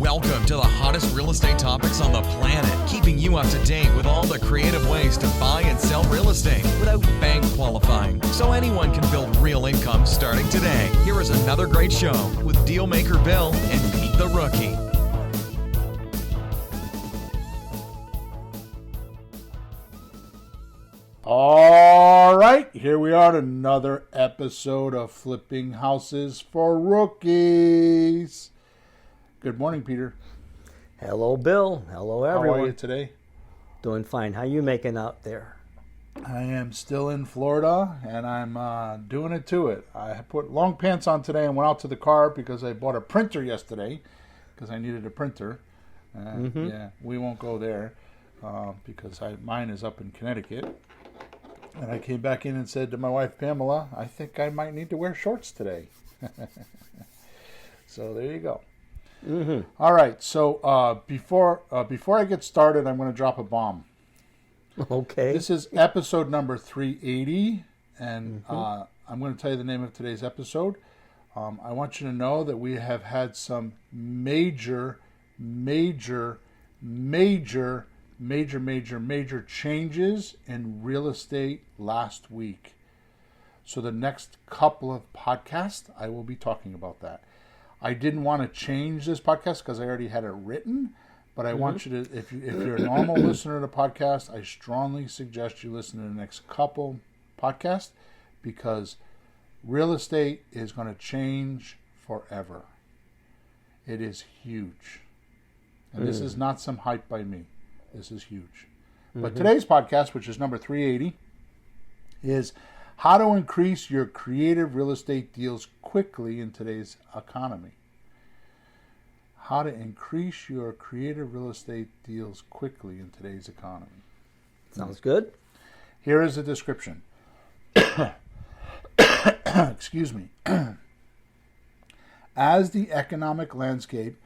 Welcome to the hottest real estate topics on the planet, keeping you up to date with all the creative ways to buy and sell real estate without bank qualifying, so anyone can build real income starting today. Here is another great show with Dealmaker Bill and Pete the Rookie. All right, here we are, another episode of Flipping Houses for Rookies. Good morning, Peter. Hello, Bill. Hello, everyone. How are you today? Doing fine. How you making out there? I am still in Florida, and I'm doing it to it. I put long pants on today and went out to the car because I bought a printer yesterday because I needed a printer. Yeah, we won't go there because mine is up in Connecticut. And I came back in and said to my wife, Pamela, I think I might need to wear shorts today. So there you go. All right. So before I get started, I'm going to drop a bomb. Okay. This is episode number 380, and I'm going to tell you the name of today's episode. I want you to know that we have had some major changes in real estate last week. So the next couple of podcasts, I will be talking about that. I didn't want to change this podcast because I already had it written, but I want you to, if you're a normal listener to the podcast, I strongly suggest you listen to the next couple podcasts because real estate is going to change forever. It is huge. And this is not some hype by me. This is huge. But today's podcast, which is number 380, is how to increase your creative real estate deals quickly in today's economy. How to increase your creative real estate deals quickly in today's economy. Sounds good. Here is a description. Excuse me. As the economic landscape,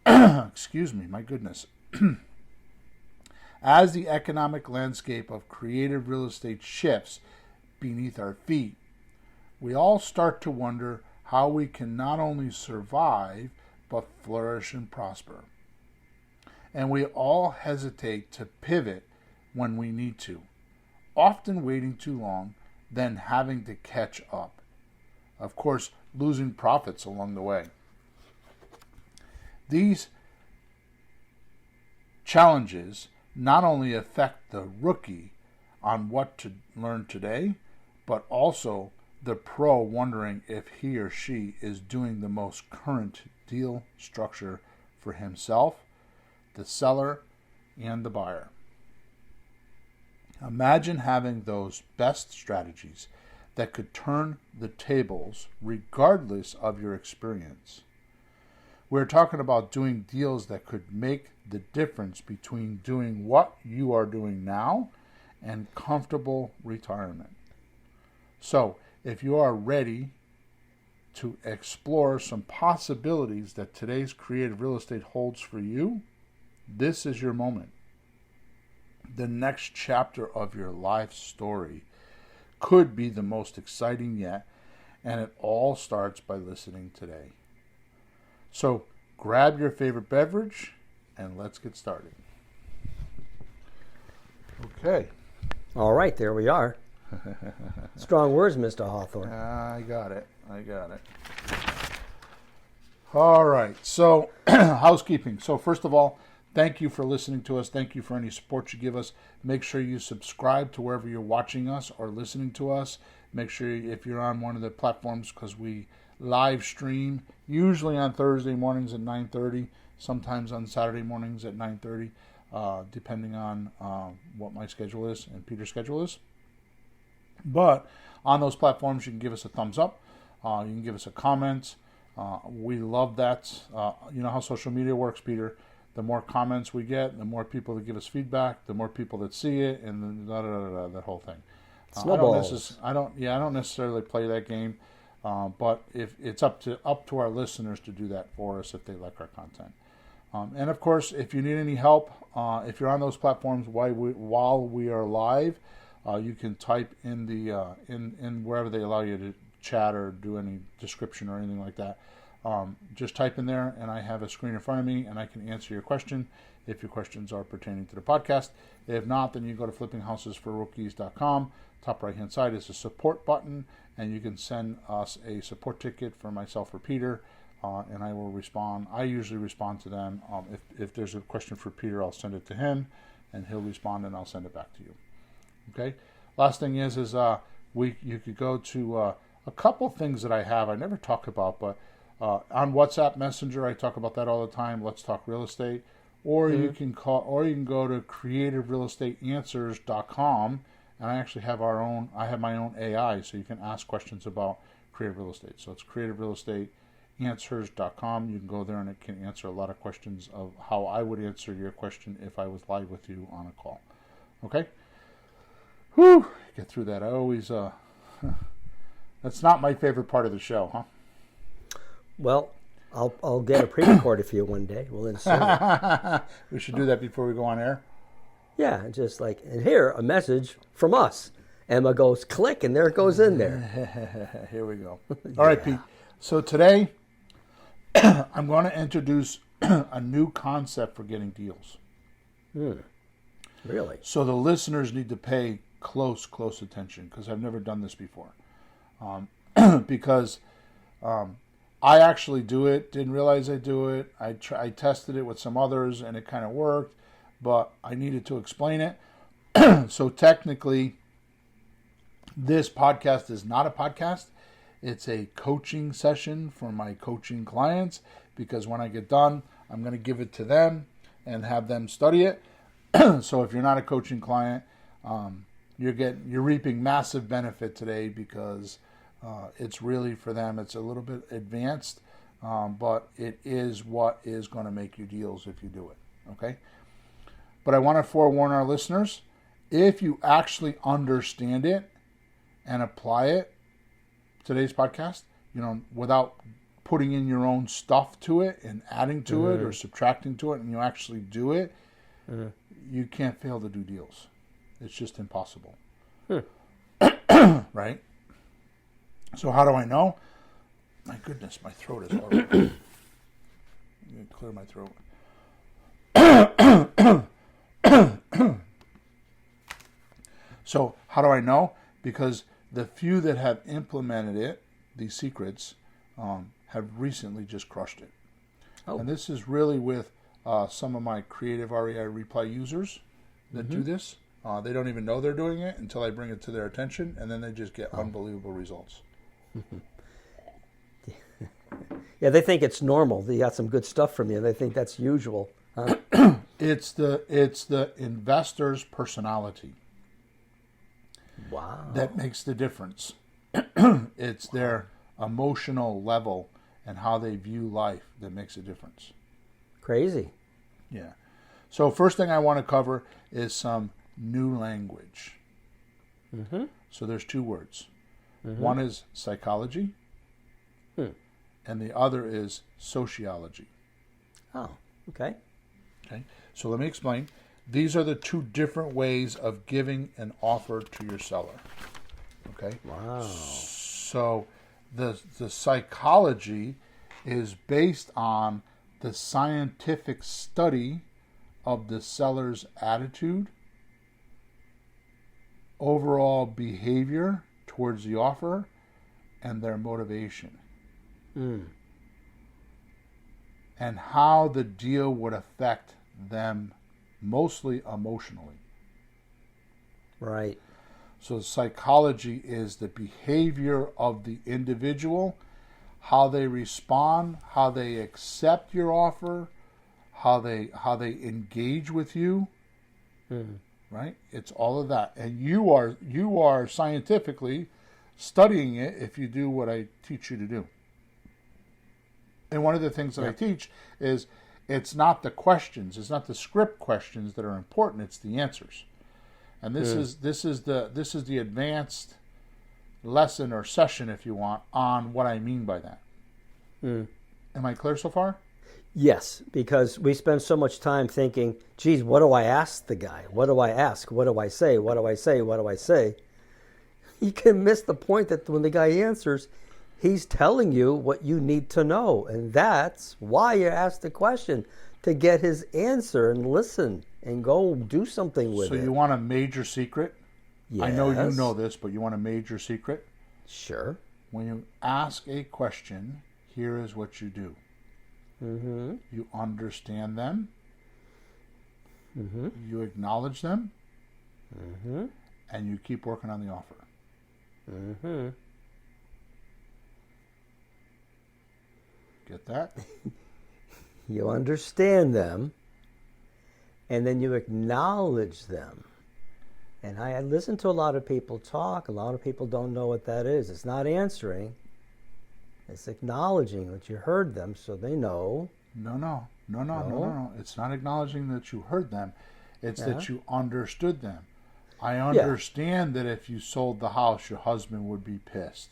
excuse me, my goodness. As the economic landscape of creative real estate shifts beneath our feet, we all start to wonder how we can not only survive, but flourish and prosper. And we all hesitate to pivot when we need to, often waiting too long, then having to catch up. Of course, losing profits along the way. These challenges not only affect the rookie on what to learn today, but also the pro wondering if he or she is doing the most current deal structure for himself, the seller, and the buyer. Imagine having those best strategies that could turn the tables regardless of your experience. We're talking about doing deals that could make the difference between doing what you are doing now and comfortable retirement. So, if you are ready to explore some possibilities that today's creative real estate holds for you, this is your moment. The next chapter of your life story could be the most exciting yet, and it all starts by listening today. So grab your favorite beverage and let's get started. Okay. All right, there we are. Strong words, Mr. Hawthorne. I got it. All right. So housekeeping. So first of all, thank you for listening to us. Thank you for any support you give us. Make sure you subscribe to wherever you're watching us or listening to us. Make sure if you're on one of the platforms, because we live stream usually on Thursday mornings at 9:30, sometimes on Saturday mornings at 9:30, depending on what my schedule is and Peter's schedule is. But on those platforms, you can give us a thumbs up. You can give us a comment. We love that. You know how social media works, Peter. The more comments we get, the more people that give us feedback, the more people that see it, and then that whole thing. Snowballs. I don't necessarily play that game, but if it's up to our listeners to do that for us if they like our content. And of course, if you need any help, if you're on those platforms while we are live, you can type in the in wherever they allow you to chat or do any description or anything like that. just type in there, and I have a screen in front of me, and I can answer your question if your questions are pertaining to the podcast. If not, then you go to flippinghouses4rookies.com. Top right-hand side is a support button, and you can send us a support ticket for myself or Peter, and I will respond. I usually respond to them. If there's a question for Peter, I'll send it to him, and he'll respond, and I'll send it back to you. Okay? Last thing is you could go to a couple things that I have. I never talk about, but on WhatsApp Messenger, I talk about that all the time. Let's Talk Real Estate. Or you can go to creativerealestateanswers.com, and I actually have my own AI, so you can ask questions about creative real estate. So it's creativerealestateanswers.com. You can go there, and it can answer a lot of questions of how I would answer your question if I was live with you on a call. Okay? Whew, get through that. I always, that's not my favorite part of the show, huh? Well, I'll get a pre-record for you one day. We'll insert it. We should do that before we go on air. Yeah, just like, and here, a message from us. Emma goes, click, and there it goes in there. Here we go. All right, Pete. So today, I'm going to introduce a new concept for getting deals. Really? So the listeners need to pay close attention, because I've never done this before. Because I actually do it, didn't realize I do it. I tested it with some others, and it kind of worked, but I needed to explain it. So technically, this podcast is not a podcast. It's a coaching session for my coaching clients, because when I get done, I'm going to give it to them and have them study it. So if you're not a coaching client, you're reaping massive benefit today, because it's really for them. It's a little bit advanced, but it is what is going to make you deals if you do it. Okay? But I want to forewarn our listeners, if you actually understand it and apply it, today's podcast, without putting in your own stuff to it and adding to it or subtracting to it, and you actually do it, you can't fail to do deals. It's just impossible. Right? So how do I know? My goodness, my throat is horrible. I'm going to clear my throat. So how do I know? Because the few that have implemented it, these secrets, have recently just crushed it. Oh. And this is really with some of my creative REI Reply users that do this. They don't even know they're doing it until I bring it to their attention, and then they just get unbelievable results. Yeah, they think it's normal. They got some good stuff from you. They think that's usual. It's the investor's personality. Wow. That makes the difference. It's their emotional level and how they view life that makes a difference. Crazy. Yeah. So first thing I want to cover is some new language. So there's two words. One is psychology, and the other is sociology. Oh, okay. Okay. So let me explain. These are the two different ways of giving an offer to your seller. Okay. Wow. So the psychology is based on the scientific study of the seller's attitude, overall behavior towards the offer, and their motivation. And how the deal would affect them, mostly emotionally. Right. So psychology is the behavior of the individual, how they respond, how they accept your offer, how they engage with you. Right? It's all of that. And you are scientifically studying it if you do what I teach you to do. And one of the things that I teach is it's not the questions, it's not the script questions that are important, it's the answers. And this is the advanced lesson or session, if you want, on what I mean by that. Am I clear so far? Yes, because we spend so much time thinking, geez, what do I ask the guy? What do I ask? What do I say? What do I say? What do I say? You can miss the point that when the guy answers, He's telling you what you need to know. And that's why you ask the question, to get his answer and listen and go do something with it. So you want a major secret? Yes. I know you know this, but you want a major secret? Sure. When you ask a question, here is what you do. Mm-hmm. You understand them. Mm-hmm. You acknowledge them. Mm-hmm. And you keep working on the offer. Mm-hmm. Get that? You understand them, and then you acknowledge them. And I listen to a lot of people talk. A lot of people don't know what that is. It's not answering. It's acknowledging that you heard them so they know. No. It's not acknowledging that you heard them. It's that you understood them. I understand that if you sold the house, your husband would be pissed.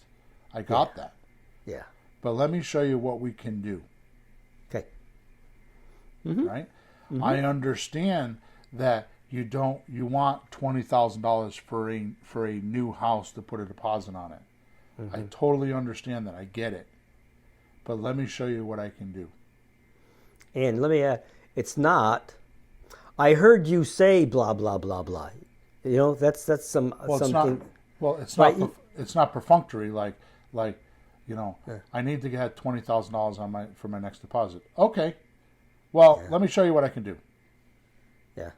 I got that. Yeah. But let me show you what we can do. Okay. Mm-hmm. Right? Mm-hmm. I understand that you want $20,000 for a new house to put a deposit on it. Mm-hmm. I totally understand that. I get it. But let me show you what I can do. And let me add, it's not, I heard you say blah, blah, blah, blah. You know, that's some something. It's not perfunctory like I need to get $20,000 for my next deposit. Okay. Well, let me show you what I can do. Yeah.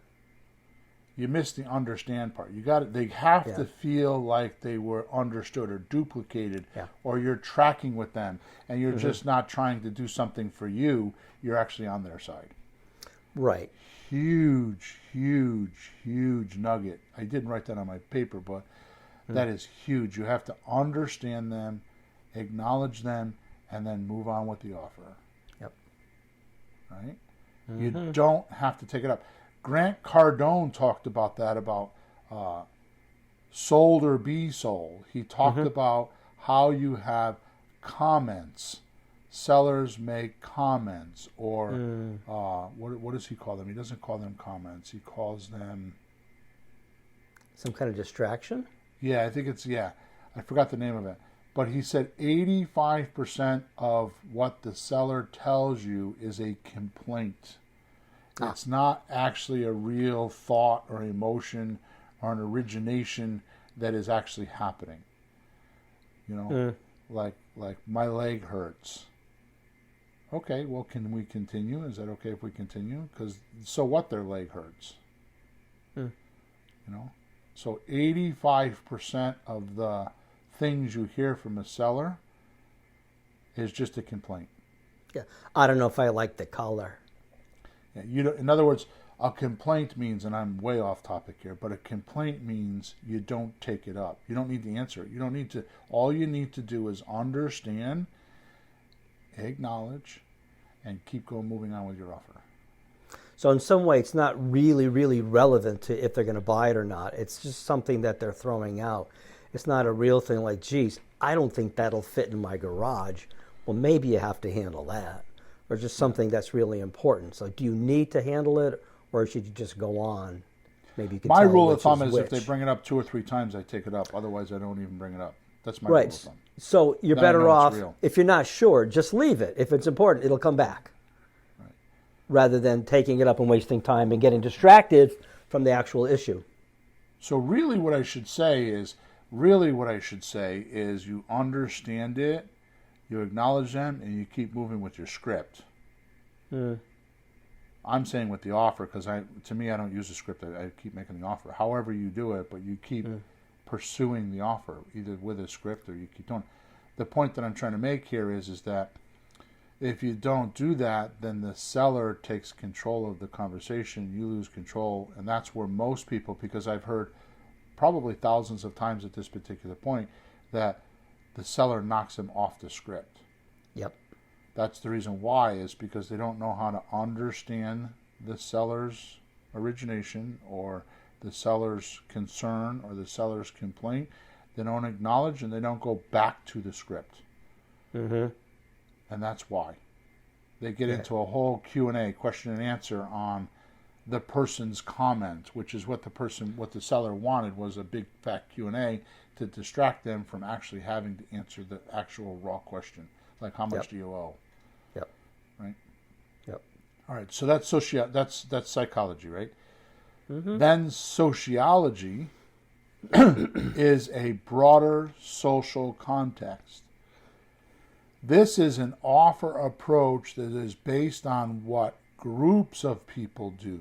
You missed the understand part. You got it. They have to feel like they were understood or duplicated, or you're tracking with them, and you're just not trying to do something for you. You're actually on their side. Right. Huge nugget. I didn't write that on my paper, but that is huge. You have to understand them, acknowledge them, and then move on with the offer. Yep. Right? You don't have to take it up. Grant Cardone talked about that, about sold or be sold. He talked about how you have comments. Sellers make comments, or what does he call them? He doesn't call them comments. He calls them some kind of distraction? Yeah, I think it's, I forgot the name of it. But he said 85% of what the seller tells you is a complaint. It's not actually a real thought or emotion or an origination that is actually happening. You know, like my leg hurts. Okay, well, can we continue? Is that okay if we continue? Because so what, their leg hurts. You know, so 85% of the things you hear from a seller is just a complaint. Yeah, I don't know if I like the color. Yeah, in other words, a complaint means, and I'm way off topic here, but a complaint means you don't take it up. You don't need to answer it. You don't need to. All you need to do is understand, acknowledge, and keep moving on with your offer. So in some way, it's not really, really relevant to if they're going to buy it or not. It's just something that they're throwing out. It's not a real thing like, geez, I don't think that'll fit in my garage. Well, maybe you have to handle that. Or just something that's really important. So do you need to handle it, or should you just go on? Maybe you can My tell rule which of thumb is which. if they bring it up 2 or 3 times, I take it up. Otherwise, I don't even bring it up. That's my rule of thumb. So you're Then I better know it's off, real. if you're not sure, just leave it. If it's important, it'll come back. Right. Rather than taking it up and wasting time and getting distracted from the actual issue. So really what I should say is you understand it, you acknowledge them, and you keep moving with your script. I'm saying with the offer, because to me, I don't use a script. I keep making the offer. However you do it, but you keep pursuing the offer, either with a script or you keep doing. The point that I'm trying to make here is that if you don't do that, then the seller takes control of the conversation. You lose control, and that's where most people, because I've heard probably thousands of times at this particular point, that the seller knocks them off the script. Yep. That's the reason why, is because they don't know how to understand the seller's origination or the seller's concern or the seller's complaint. They don't acknowledge and they don't go back to the script. And that's why. They get into a whole Q&A, question and answer, on the person's comment, which is what the seller wanted, was a big fat Q&A to distract them from actually having to answer the actual raw question, like how much do you owe? Yep. Right. Yep. All right. So that's that's psychology, right? Then sociology is a broader social context. This is an offer approach that is based on what groups of people do.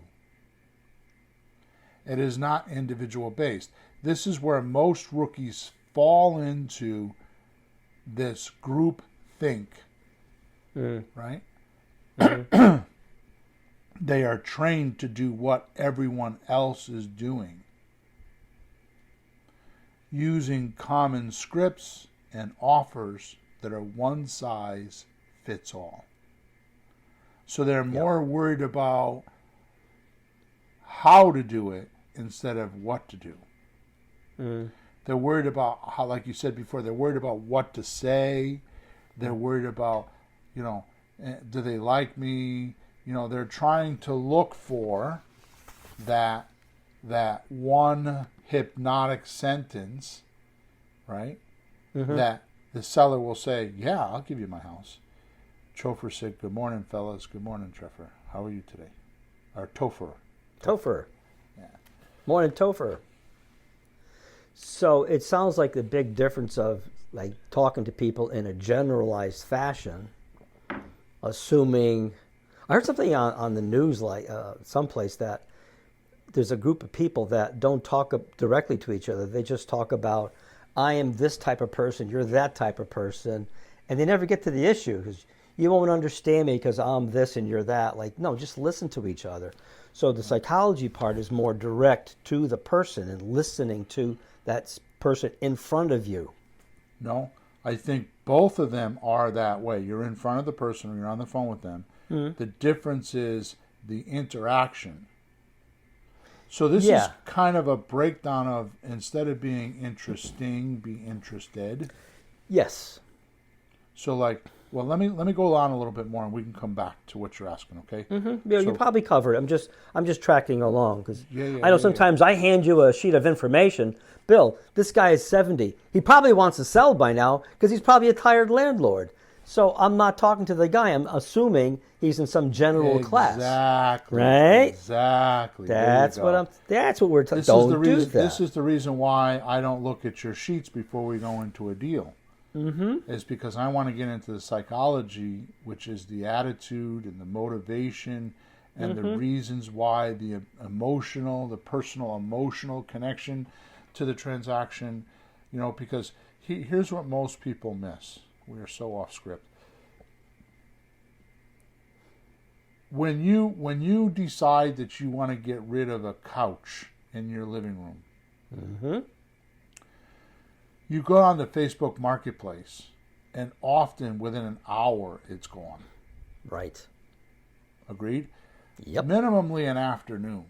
It is not individual based. This is where most rookies fall into this group think, right? They are trained to do what everyone else is doing, using common scripts and offers that are one size fits all. So they're more worried about how to do it instead of what to do. They're worried about how, like you said before, they're worried about what to say. They're worried about, do they like me? They're trying to look for that one hypnotic sentence, right? That the seller will say, yeah, I'll give you my house. Chauffeur said, good morning, fellas. Good morning, Trevor. How are you today? Or Topher. Topher. Yeah. Morning, Topher. So it sounds like the big difference of like talking to people in a generalized fashion, assuming... I heard something on the news, like someplace, that there's a group of people that don't talk directly to each other. They just talk about, I am this type of person, you're that type of person, and they never get to the issue because you won't understand me because I'm this and you're that. Like, no, just listen to each other. So the psychology part is more direct to the person and listening to that person in front of you. No, I think both of them are that way. You're in front of the person or you're on the phone with them. The difference is the interaction. So this is kind of a breakdown of, instead of being interesting, be interested. Yes. So well, let me go on a little bit more, and we can come back to what you're asking. Okay? Yeah, you probably covered it. I'm just tracking along because I know sometimes I hand you a sheet of information. Bill, this guy is 70. He probably wants to sell by now because he's probably a tired landlord. So I'm not talking to the guy. I'm assuming he's in some general class. Exactly. Right? Exactly. That's what we're talking about. This is the reason why I don't look at your sheets before we go into a deal. Is because I want to get into the psychology, which is the attitude and the motivation and the reasons why the personal emotional connection to the transaction, because here's what most people miss. We are so off script. When you decide that you want to get rid of a couch in your living room, you go on the Facebook Marketplace, and often within an hour it's gone. Right. Agreed? Yep. Minimally an afternoon.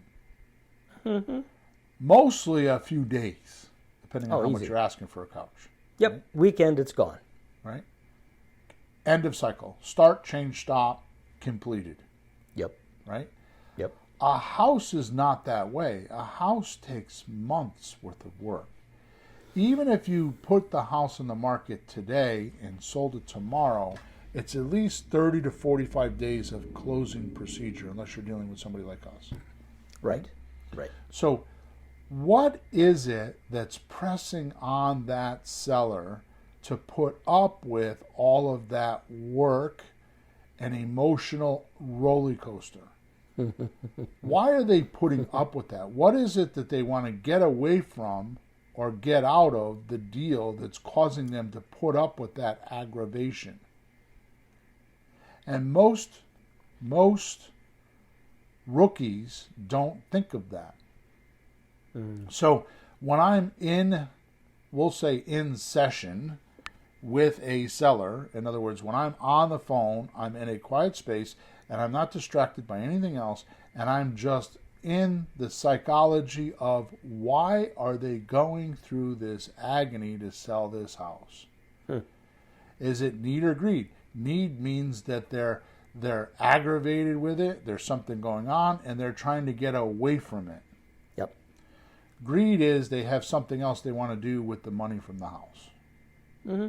Mostly a few days, depending on how much you're asking for a couch. Yep. Right? Weekend, it's gone. Right? End of cycle. Start, change, stop, completed. Yep. Right? Yep. A house is not that way. A house takes months worth of work. Even if you put the house on the market today and sold it tomorrow, it's at least 30 to 45 days of closing procedure, unless you're dealing with somebody like us. Right. Right. So what is it that's pressing on that seller to put up with all of that work and emotional roller coaster? Why are they putting up with that? What is it that they want to get away from or get out of the deal that's causing them to put up with that aggravation? And most rookies don't think of that. So when I'm we'll say in session with a seller, in other words, when I'm on the phone, I'm in a quiet space and I'm not distracted by anything else, and I'm just in the psychology of why are they going through this agony to sell this house? Is it need or greed? Need means that they're aggravated with it, there's something going on, and they're trying to get away from it. Yep. Greed is they have something else they want to do with the money from the house. Mm-hmm.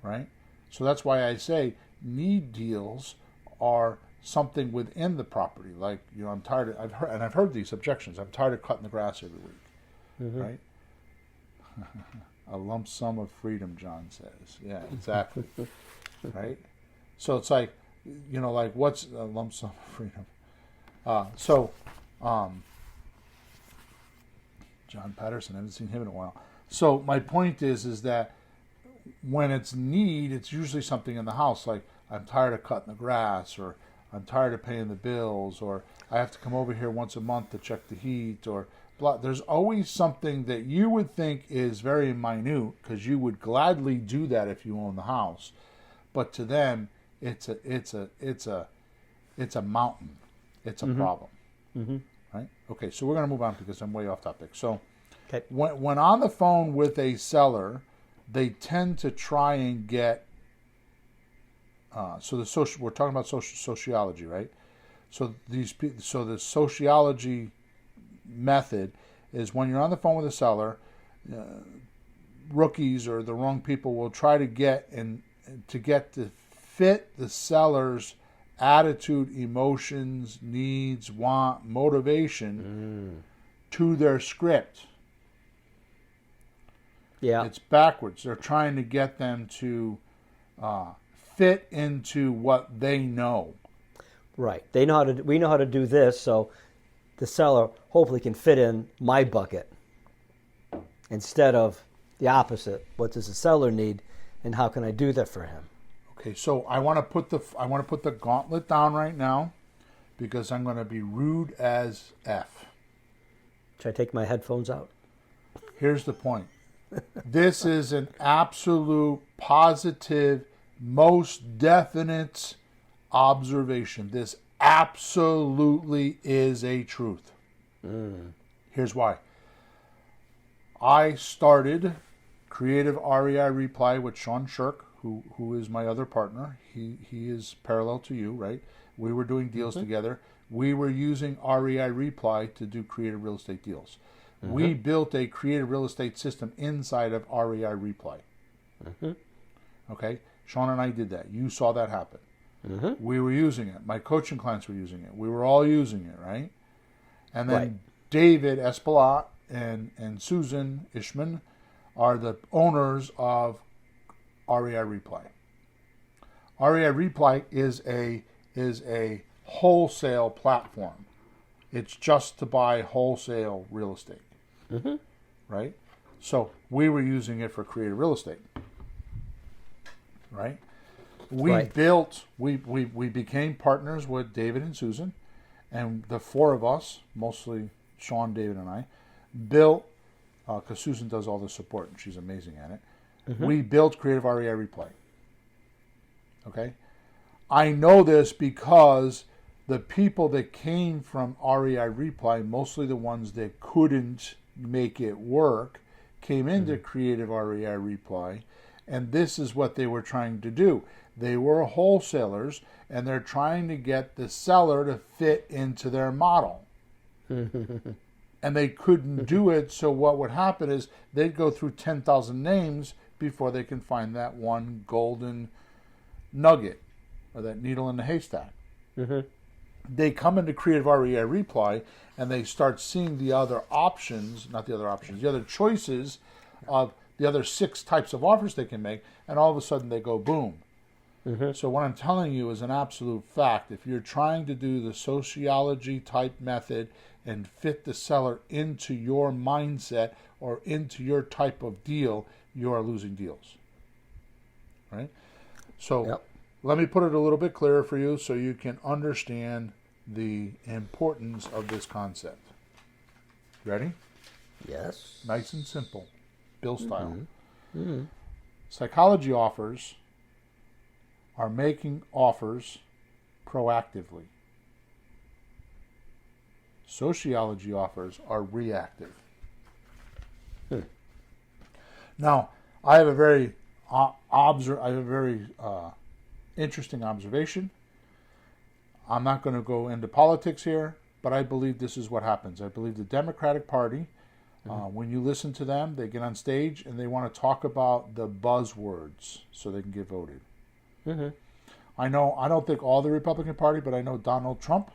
Right? So that's why I say need deals are something within the property. Like, I'm tired of, I've heard these objections. I'm tired of cutting the grass every week. Mm-hmm. Right? A lump sum of freedom, John says. Yeah, exactly. Right? So it's like, like what's a lump sum of freedom? John Patterson, I haven't seen him in a while. So my point is that when it's need, it's usually something in the house, like I'm tired of cutting the grass, or I'm tired of paying the bills, or I have to come over here once a month to check the heat, or blah. There's always something that you would think is very minute, because you would gladly do that if you own the house, but to them, it's a mountain. It's a problem. Mm-hmm. Right? Okay, so we're going to move on because I'm way off topic. So Okay. when on the phone with a seller, they tend to try and get, we're talking about sociology, right? So the sociology method is when you're on the phone with a seller, rookies or the wrong people will try to get to fit the seller's attitude, emotions, needs, want, motivation to their script. Yeah. It's backwards. They're trying to get them to fit into what they know. Right. We know how to do this, so the seller hopefully can fit in my bucket instead of the opposite. What does the seller need, and how can I do that for him? Okay, so I want to put the gauntlet down right now because I'm going to be rude as F. Should I take my headphones out? Here's the point. This is an absolute, positive, most definite observation. This absolutely is a truth. Here's why. I started Creative REI Reply with Sean Shirk, who is my other partner. He is parallel to you, right? We were doing deals together. We were using REI Reply to do creative real estate deals. We built a creative real estate system inside of REI Reply. Okay? Sean and I did that. You saw that happen. We were using it. My coaching clients were using it. We were all using it, right? And then Right. David Espelat and Susan Ishman are the owners of REI Reply. REI Reply is a wholesale platform. It's just to buy wholesale real estate. Right? So we were using it for creative real estate. Right? We became partners with David and Susan, and the four of us, mostly Sean, David, and I, built, because Susan does all the support and she's amazing at it, we built Creative REI Reply. Okay? I know this because the people that came from REI Reply, mostly the ones that couldn't make it work, came into Creative REI Reply, and this is what they were trying to do. They were wholesalers, and they're trying to get the seller to fit into their model. And they couldn't do it, so what would happen is they'd go through 10,000 names before they can find that one golden nugget, or that needle in the haystack. They come into Creative REI Reply, and they start seeing the other options, the other choices of the other 6 types of offers they can make, and all of a sudden they go boom. So what I'm telling you is an absolute fact. If you're trying to do the sociology type method and fit the seller into your mindset or into your type of deal, you are losing deals. Right? So let me put it a little bit clearer for you so you can understand the importance of this concept. Ready? Yes. Nice and simple. Bill style. Psychology offers are making offers proactively. Sociology offers are reactive. Now, I have a very interesting observation. I'm not going to go into politics here, but I believe this is what happens. I believe the Democratic Party, when you listen to them, they get on stage and they want to talk about the buzzwords so they can get voted. Mm-hmm. I don't think all the Republican Party, but I know Donald Trump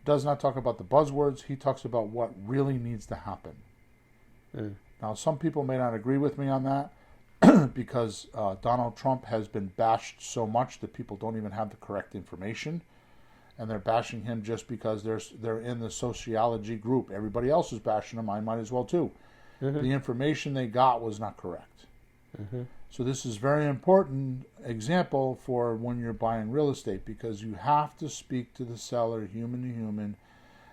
does not talk about the buzzwords. He talks about what really needs to happen. Now, some people may not agree with me on that because Donald Trump has been bashed so much that people don't even have the correct information. And they're bashing him just because they're in the sociology group. Everybody else is bashing him. I might as well too. The information they got was not correct. So this is very important example for when you're buying real estate, because you have to speak to the seller human to human,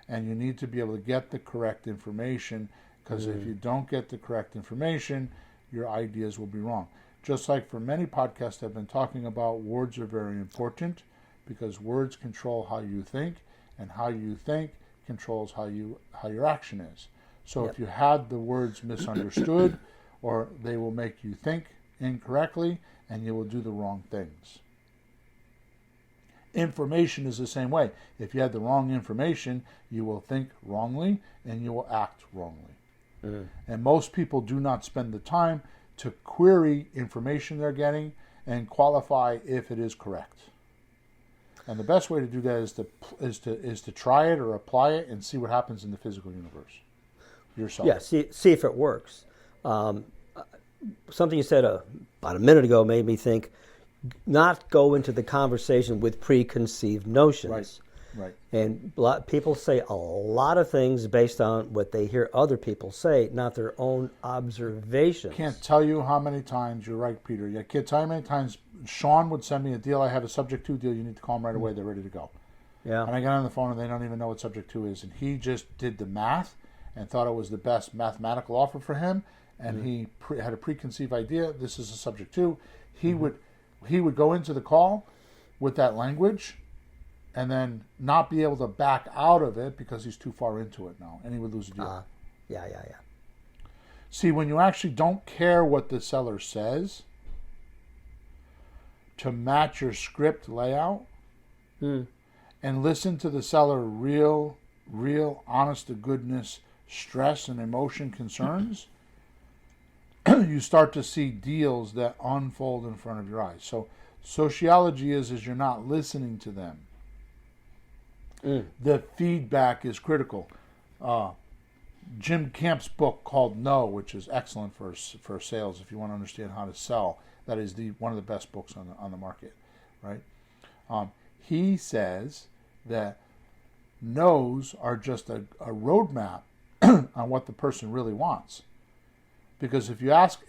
and you need to be able to get the correct information, because if you don't get the correct information, your ideas will be wrong. Just like for many podcasts I've been talking about, words are very important, because words control how you think, and how you think controls how your action is. So if you had the words misunderstood, or they will make you think incorrectly, and you will do the wrong things. Information is the same way. If you had the wrong information, you will think wrongly, and you will act wrongly. And most people do not spend the time to query information they're getting and qualify if it is correct. And the best way to do that is to try it or apply it and see what happens in the physical universe yourself. Yeah, see if it works. Something you said about a minute ago made me think, not go into the conversation with preconceived notions. Right. And people say a lot of things based on what they hear other people say, not their own observations. Can't tell you how many times, you're right, Peter. I can't tell you how many times Sean would send me a deal. I have a subject to deal. You need to call them right away. They're ready to go. Yeah. And I get on the phone and they don't even know what subject to is. And he just did the math and thought it was the best mathematical offer for him. And he had a preconceived idea. This is a subject to. He would go into the call with that language, and then not be able to back out of it because he's too far into it now, and he would lose a deal. Yeah. See, when you actually don't care what the seller says to match your script layout, and listen to the seller real honest to goodness stress and emotion concerns, you start to see deals that unfold in front of your eyes. So sociology is you're not listening to them. The feedback is critical. Jim Camp's book called No, which is excellent for sales if you want to understand how to sell. That is one of the best books on the market, right? He says that no's are just a roadmap on what the person really wants. Because if you ask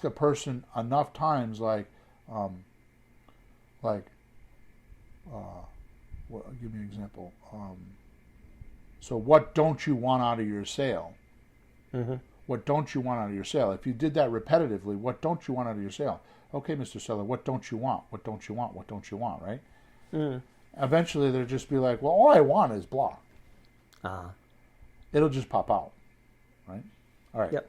a person enough times, give me an example. So what don't you want out of your sale? What don't you want out of your sale? If you did that repetitively, what don't you want out of your sale? Okay, Mr. Seller, what don't you want? What don't you want? What don't you want, right? Eventually they'll just be like, well, all I want is blah. It'll just pop out, right? All right. Yep.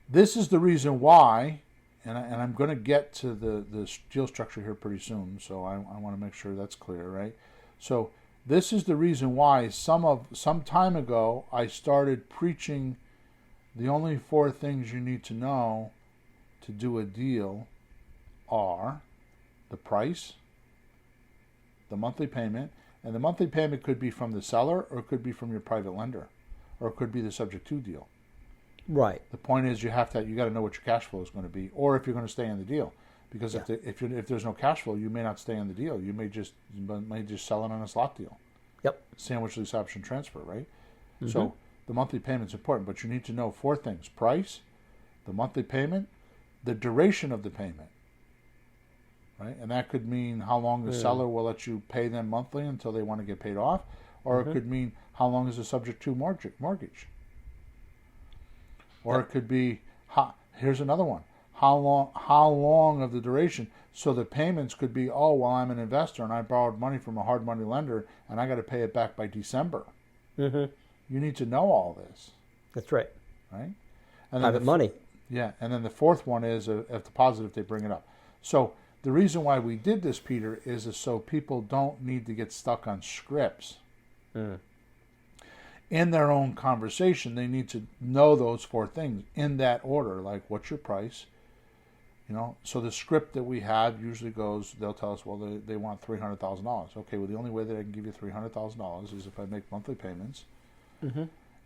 This is the reason why, and I'm going to get to the deal structure here pretty soon, so I want to make sure that's clear, right? So this is the reason why some time ago I started preaching the only 4 things you need to know to do a deal are the price, the monthly payment, and the monthly payment could be from the seller or it could be from your private lender, or it could be the subject to deal. Right. The point is you got to know what your cash flow is going to be, or if you're going to stay in the deal. Because if there's no cash flow, you may not stay in the deal. You may just sell it on a slot deal. Yep. Sandwich lease option transfer, right? So the monthly payment's important, but you need to know 4 things: price, the monthly payment, the duration of the payment, right? And that could mean how long the seller will let you pay them monthly until they want to get paid off, or it could mean how long is the subject to mortgage. Or it could be, here's another one, how long of the duration. So the payments could be, oh, well, I'm an investor and I borrowed money from a hard money lender and I got to pay it back by December. You need to know all this. That's right. Right? And private money. Yeah, and then the 4th one is a deposit if they bring it up. So The reason why we did this, Peter, is so people don't need to get stuck on scripts. In their own conversation, they need to know those 4 things in that order, like what's your price? So the script that we have usually goes, they'll tell us, well, they want $300,000. Okay, well, the only way that I can give you $300,000 is if I make monthly payments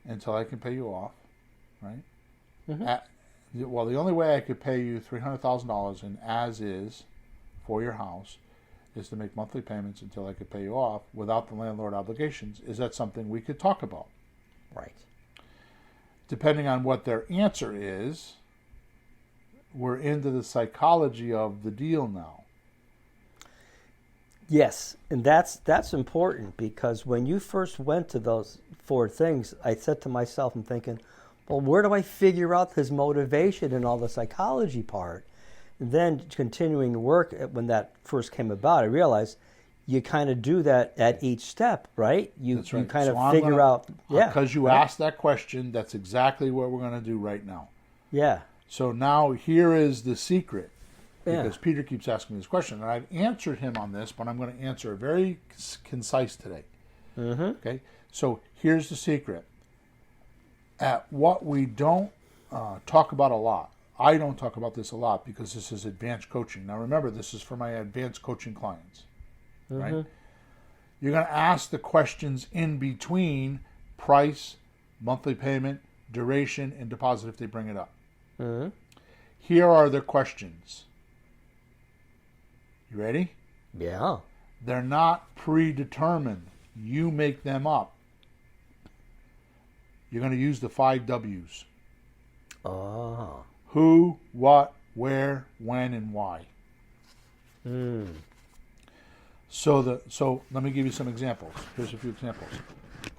until I can pay you off, right? Well, the only way I could pay you $300,000 in as is for your house is to make monthly payments until I could pay you off without the landlord obligations. Is that something we could talk about? Right. Depending on what their answer is, we're into the psychology of the deal now. Yes, and that's important, because when you first went to those 4 things, I said to myself, I'm thinking, well, where do I figure out his motivation and all the psychology part? And then continuing to work when that first came about, I realized you kind of do that at each step, right? That's right. You kind of figure out. Yeah. Because you asked that question, that's exactly what we're going to do right now. Yeah. So now here is the secret. Yeah. Because Peter keeps asking this question, and I've answered him on this, but I'm going to answer it very concise today. Okay? So here's the secret. At what we don't talk about a lot, I don't talk about this a lot because this is advanced coaching. Now remember, this is for my advanced coaching clients, right? You're going to ask the questions in between price, monthly payment, duration, and deposit if they bring it up. Here are the questions. You ready? Yeah. They're not predetermined. You make them up. You're going to use the 5 W's. Oh. Who, what, where, when, and why. So let me give you some examples. Here's a few examples.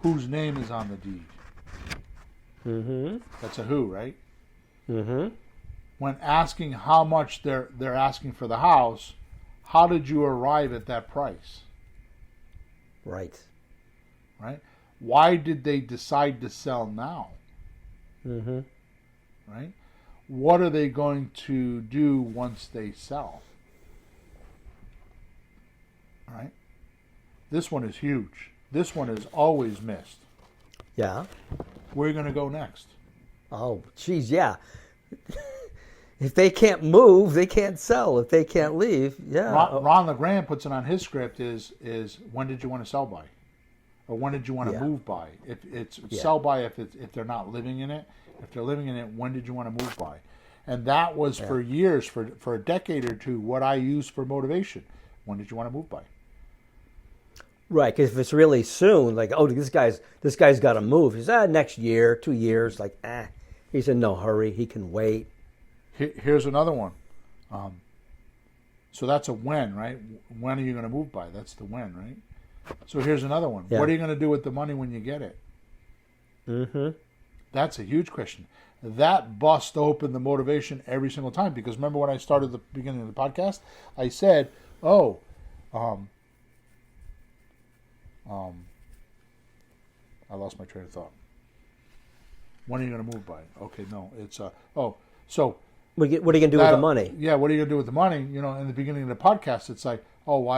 Whose name is on the deed? That's a who, right? When asking how much they're asking for the house, how did you arrive at that price? Right. Right? Why did they decide to sell now? Right? What are they going to do once they sell? Right? This one is huge. This one is always missed. Yeah. Where are you going to go next? Oh, geez, yeah. If they can't move, they can't sell. If they can't leave, yeah. Ron LeGrand puts it on his script is when did you want to sell by? Or when did you want to move by? If it's sell by if they're not living in it. If they're living in it, when did you want to move by? And that was for years, for a decade or two, what I used for motivation. When did you want to move by? Right, because if it's really soon, like, oh, this guy's got to move. He said, next year, 2 years, like, he's in no hurry. He can wait. Here's another one. So that's a when, right? When are you going to move by? That's the when, right? So here's another one. Yeah. What are you going to do with the money when you get it? That's a huge question. That busts open the motivation every single time, because remember when I started the beginning of the podcast, I said, I lost my train of thought. When are you going to move by? Okay, no, it's so. What are you going to do with the money? Yeah, what are you going to do with the money? In the beginning of the podcast, it's like, well,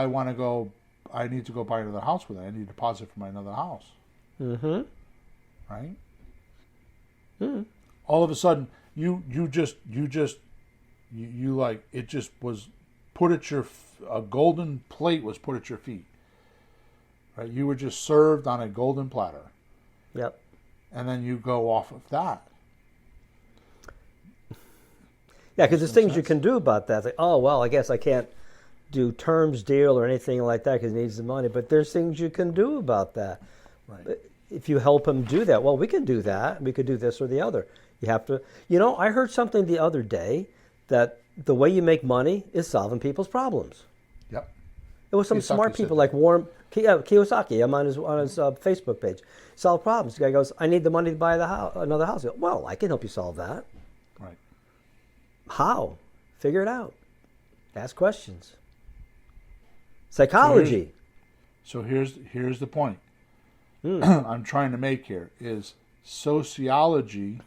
I need to go buy another house with it. I need a deposit for my another house. Right? All of a sudden, you like, it just was put at a golden plate was put at your feet. Right? You were just served on a golden platter. Yep. And then you go off of that. Yeah, because there's things you can do about that. Like, oh, well, I guess I can't do terms deal or anything like that because he needs the money. But there's things you can do about that. Right. If you help him do that, well, we can do that. We could do this or the other. You have to, I heard something the other day that the way you make money is solving people's problems. Yep. It was some smart people like Warren Kiyosaki. I'm on his Facebook page. Solve problems. The guy goes, I need the money to buy another house. I go, well, I can help you solve that. Right. How? Figure it out. Ask questions. Psychology. So here's the point I'm trying to make here is sociology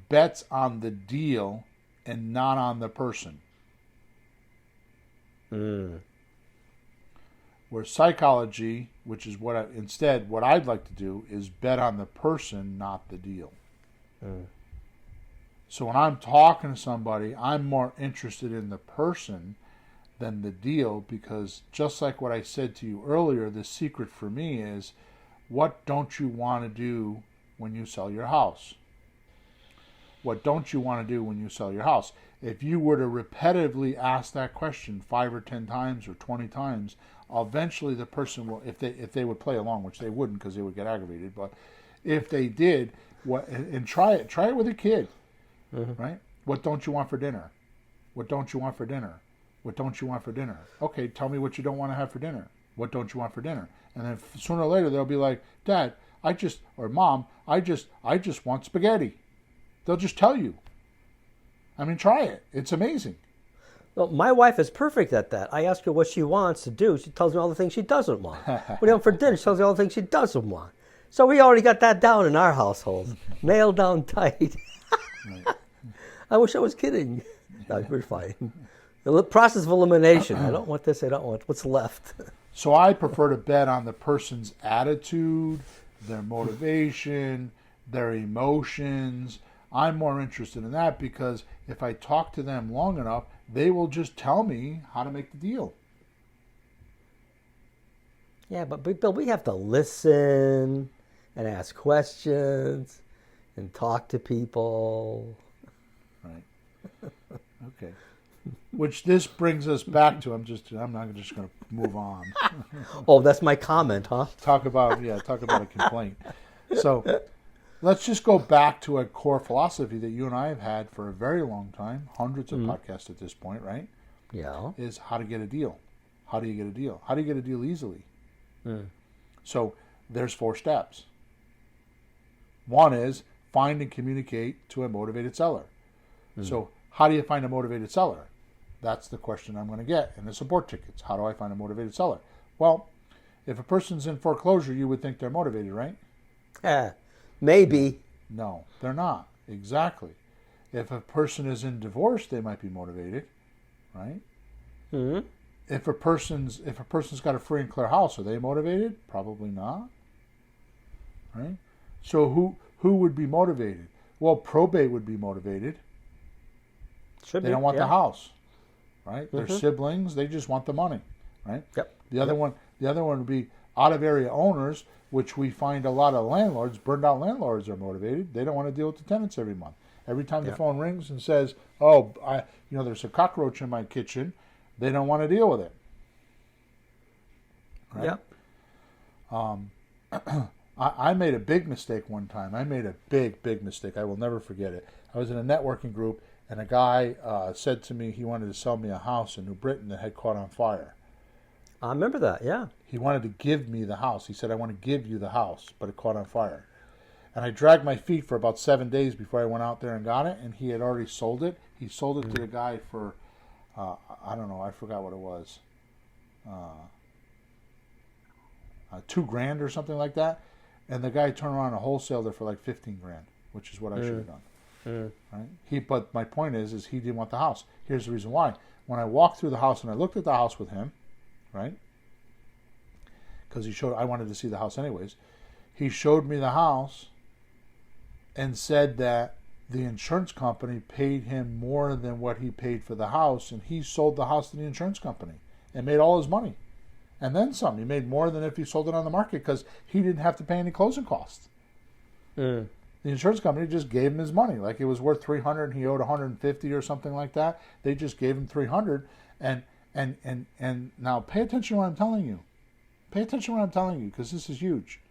bets on the deal and not on the person. Where psychology, which is what I'd like to do, is bet on the person, not the deal. So when I'm talking to somebody, I'm more interested in the person than the deal, because just like what I said to you earlier, the secret for me is, what don't you want to do when you sell your house? What don't you want to do when you sell your house? If you were to repetitively ask that question 5 or 10 times or 20 times, eventually the person will, if they would play along, which they wouldn't because they would get aggravated, but if they did, and try it with a kid, right? What don't you want for dinner? What don't you want for dinner? What don't you want for dinner? Okay, tell me what you don't want to have for dinner. What don't you want for dinner? And then sooner or later they'll be like, Dad, or Mom, I just want spaghetti. They'll just tell you. I mean, try it. It's amazing. Well, my wife is perfect at that. I ask her what she wants to do. She tells me all the things she doesn't want. What do you want for dinner? She tells me all the things she doesn't want. So we already got that down in our household. Nailed down tight. I wish I was kidding. No, we're fine. The process of elimination. I don't want this. I don't want what's left. So I prefer to bet on the person's attitude, their motivation, their emotions. I'm more interested in that because if I talk to them long enough, they will just tell me how to make the deal. Yeah, but Bill, we have to listen and ask questions and talk to people. Right. Okay. Which this brings us back to, I'm not just going to move on. Oh, that's my comment, huh? Talk about a complaint. So let's just go back to a core philosophy that you and I have had for a very long time, hundreds of podcasts at this point, right? Yeah. Is how to get a deal. How do you get a deal? How do you get a deal easily? So there's 4 steps. One is find and communicate to a motivated seller. So how do you find a motivated seller? That's the question I'm going to get in the support tickets. How do I find a motivated seller? Well, if a person's in foreclosure, you would think they're motivated, right? Maybe. No, they're not. Exactly. If a person is in divorce, they might be motivated, right? Mm-hmm. If a person's got a free and clear house, are they motivated? Probably not. Right? So who would be motivated? Well, probate would be motivated. They don't want the house, right? They're siblings. They just want the money, right? Yep. The other one would be out of area owners, which we find a lot of landlords, burned out landlords, are motivated. They don't want to deal with the tenants every month. Every time the phone rings and says, "Oh, there's a cockroach in my kitchen," they don't want to deal with it. Right? Yep. I made a big mistake one time. I made a big mistake. I will never forget it. I was in a networking group, and a guy said to me he wanted to sell me a house in New Britain that had caught on fire. I remember that, yeah. He wanted to give me the house. He said, "I want to give you the house," but it caught on fire. And I dragged my feet for about 7 days before I went out there and got it, and he had already sold it. He sold it to the guy for, I don't know, I forgot what it was, $2,000 or something like that. And the guy turned around and wholesaled it for like $15,000, which is what I should have done. Right? But my point is he didn't want the house. Here's the reason why. When I walked through the house and I looked at the house with him, right? Because I wanted to see the house anyways. He showed me the house and said that the insurance company paid him more than what he paid for the house, and he sold the house to the insurance company and made all his money. And then some. He made more than if he sold it on the market because he didn't have to pay any closing costs. The insurance company just gave him his money. Like it was worth $300 and he owed $150 or something like that. They just gave him $300. And now pay attention to what I'm telling you. Pay attention to what I'm telling you because this is huge.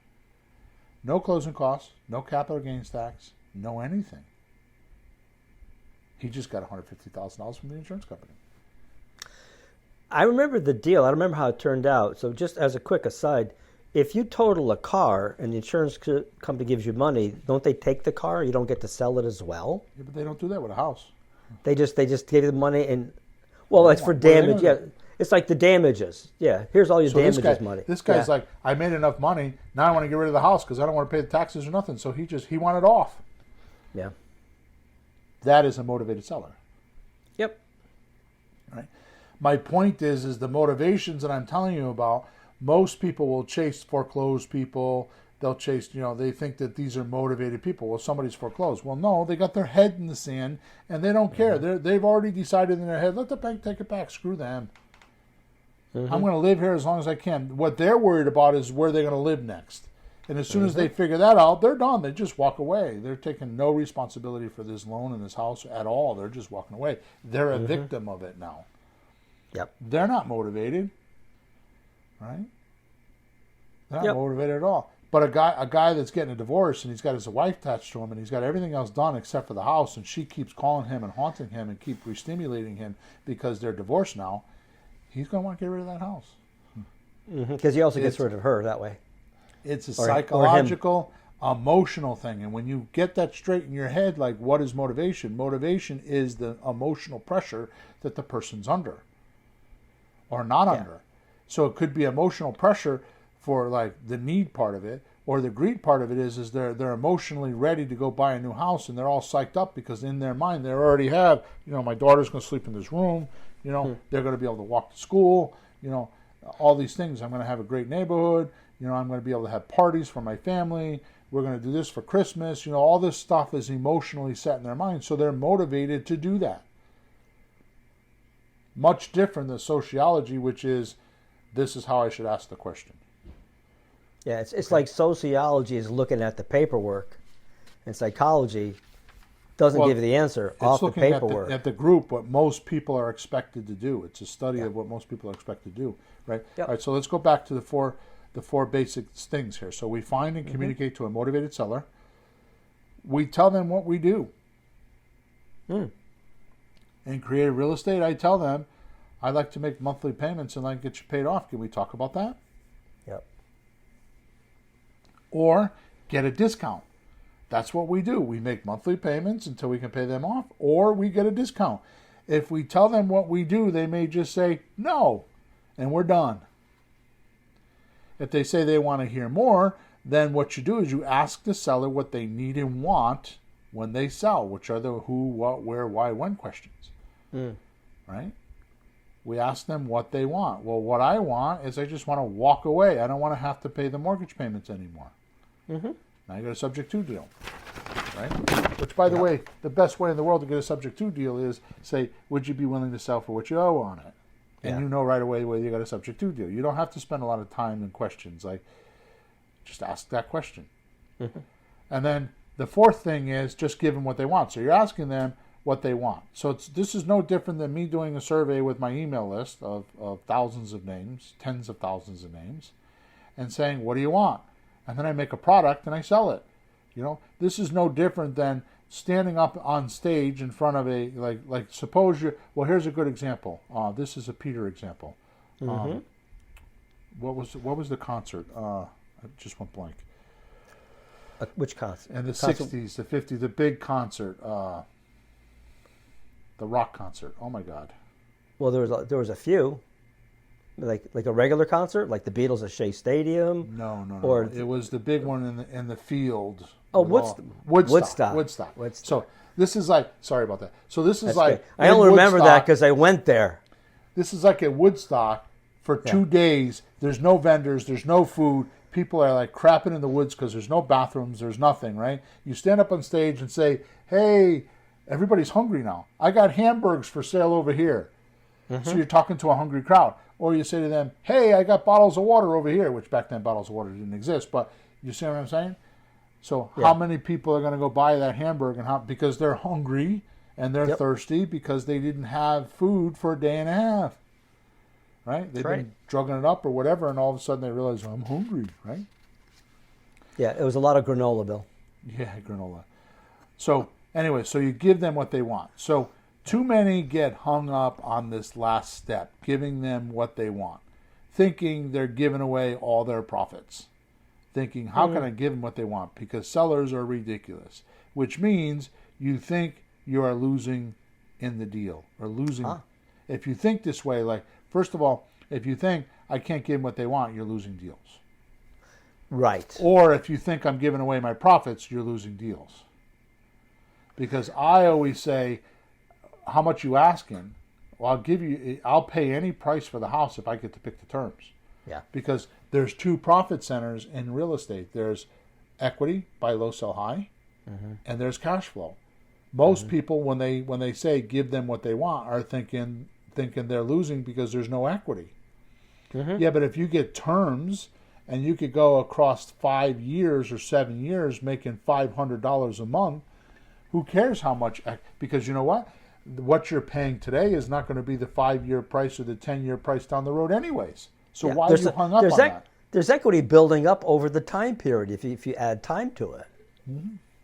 No closing costs, no capital gains tax, no anything. He just got $150,000 from the insurance company. I remember the deal. I don't remember how it turned out. So just as a quick aside, if you total a car and the insurance company gives you money, don't they take the car? You don't get to sell it as well? Yeah, but they don't do that with a house. They just give you the money and, well, it's for damage. Yeah, it's like the damages. Yeah, here's all your damages money. This guy's like, I made enough money. Now I want to get rid of the house because I don't want to pay the taxes or nothing. So he wanted off. Yeah. That is a motivated seller. Yep. Right. My point is the motivations that I'm telling you about, most people will chase foreclosed people. They'll chase, they think that these are motivated people. Well, somebody's foreclosed. Well, no, they got their head in the sand and they don't care. They've already decided in their head, let the bank take it back. Screw them. I'm going to live here as long as I can. What they're worried about is where they're going to live next. And as soon as they figure that out, they're done. They just walk away. They're taking no responsibility for this loan and this house at all. They're just walking away. They're a victim of it now. Yep. They're not motivated, right? They're not motivated at all. But a guy that's getting a divorce and he's got his wife attached to him and he's got everything else done except for the house, and she keeps calling him and haunting him and keep re-stimulating him because they're divorced now, he's going to want to get rid of that house. Because he also gets rid of her that way. It's a psychological, emotional thing. And when you get that straight in your head, like, what is motivation? Motivation is the emotional pressure that the person's under or not under. So it could be emotional pressure for like the need part of it, or the greed part of it is they're emotionally ready to go buy a new house and they're all psyched up because in their mind they already have, my daughter's going to sleep in this room, they're going to be able to walk to school, all these things. I'm going to have a great neighborhood, I'm going to be able to have parties for my family, we're going to do this for Christmas, all this stuff is emotionally set in their mind, so they're motivated to do that. Much different than sociology, which is, this is how I should ask the question. Yeah, it's like sociology is looking at the paperwork, and psychology doesn't give you the answer off the paperwork. At the group, what most people are expected to do. It's a study of what most people are expected to do, right? Yep. All right, so let's go back to the four basic things here. So we find and communicate to a motivated seller. We tell them what we do. In creative real estate, I tell them, I'd like to make monthly payments and like get you paid off. Can we talk about that? Yep. Or get a discount. That's what we do. We make monthly payments until we can pay them off, or we get a discount. If we tell them what we do, they may just say no, and we're done. If they say they want to hear more, then what you do is you ask the seller what they need and want when they sell, which are the who, what, where, why, when questions. Right? We ask them what they want. Well, what I want is I just want to walk away. I don't want to have to pay the mortgage payments anymore. Now you got a subject to deal, right? Which, by the way, the best way in the world to get a subject to deal is say, would you be willing to sell for what you owe on it? And you know right away whether you got a subject to deal. You don't have to spend a lot of time and questions. Like, just ask that question. And then the fourth thing is just give them what they want. So you're asking them what they want. So this is no different than me doing a survey with my email list of thousands of names, tens of thousands of names, and saying, what do you want? And then I make a product and I sell it. This is no different than standing up on stage in front of a, like suppose here's a good example. This is a Peter example. What was the concert? I just went blank. Which concert? In the 60s, the 50s, the big concert. The rock concert. Oh my God. Well, there was a few. Like a regular concert, like the Beatles at Shea Stadium. No. Or it was the big one in the field. Oh, Woodstock. So this is like, sorry about that. So this is like, I only remember that because I went there. This is like at Woodstock for 2 days. There's no vendors. There's no food. People are like crapping in the woods because there's no bathrooms. There's nothing, right? You stand up on stage and say, hey, everybody's hungry now. I got hamburgers for sale over here. So you're talking to a hungry crowd. Or you say to them, hey, I got bottles of water over here, which back then bottles of water didn't exist. But you see what I'm saying? So how many people are going to go buy that hamburger? Because they're hungry and they're thirsty because they didn't have food for a day and a half. Right? They've been drugging it up or whatever, and all of a sudden they realize, I'm hungry, right? Yeah, it was a lot of granola, Bill. Yeah, granola. So anyway, so you give them what they want. So too many get hung up on this last step, giving them what they want, thinking they're giving away all their profits, thinking, how can I give them what they want? Because sellers are ridiculous, which means you think you are losing in the deal or losing. If you think this way, like, first of all, if you think I can't give them what they want, you're losing deals. Right. Or if you think I'm giving away my profits, you're losing deals. Because I always say, how much you asking? Well, I'll pay any price for the house if I get to pick the terms. Yeah. Because there's two profit centers in real estate. There's equity, buy low, sell high, and there's cash flow. Most people, when they say give them what they want, are thinking they're losing because there's no equity. Yeah, but if you get terms and you could go across 5 years or 7 years making $500 a month, who cares how much? Because you know what you're paying today is not going to be the 5-year price or the 10-year price down the road anyways. So why are you hung up on that? There's equity building up over the time period if you add time to it,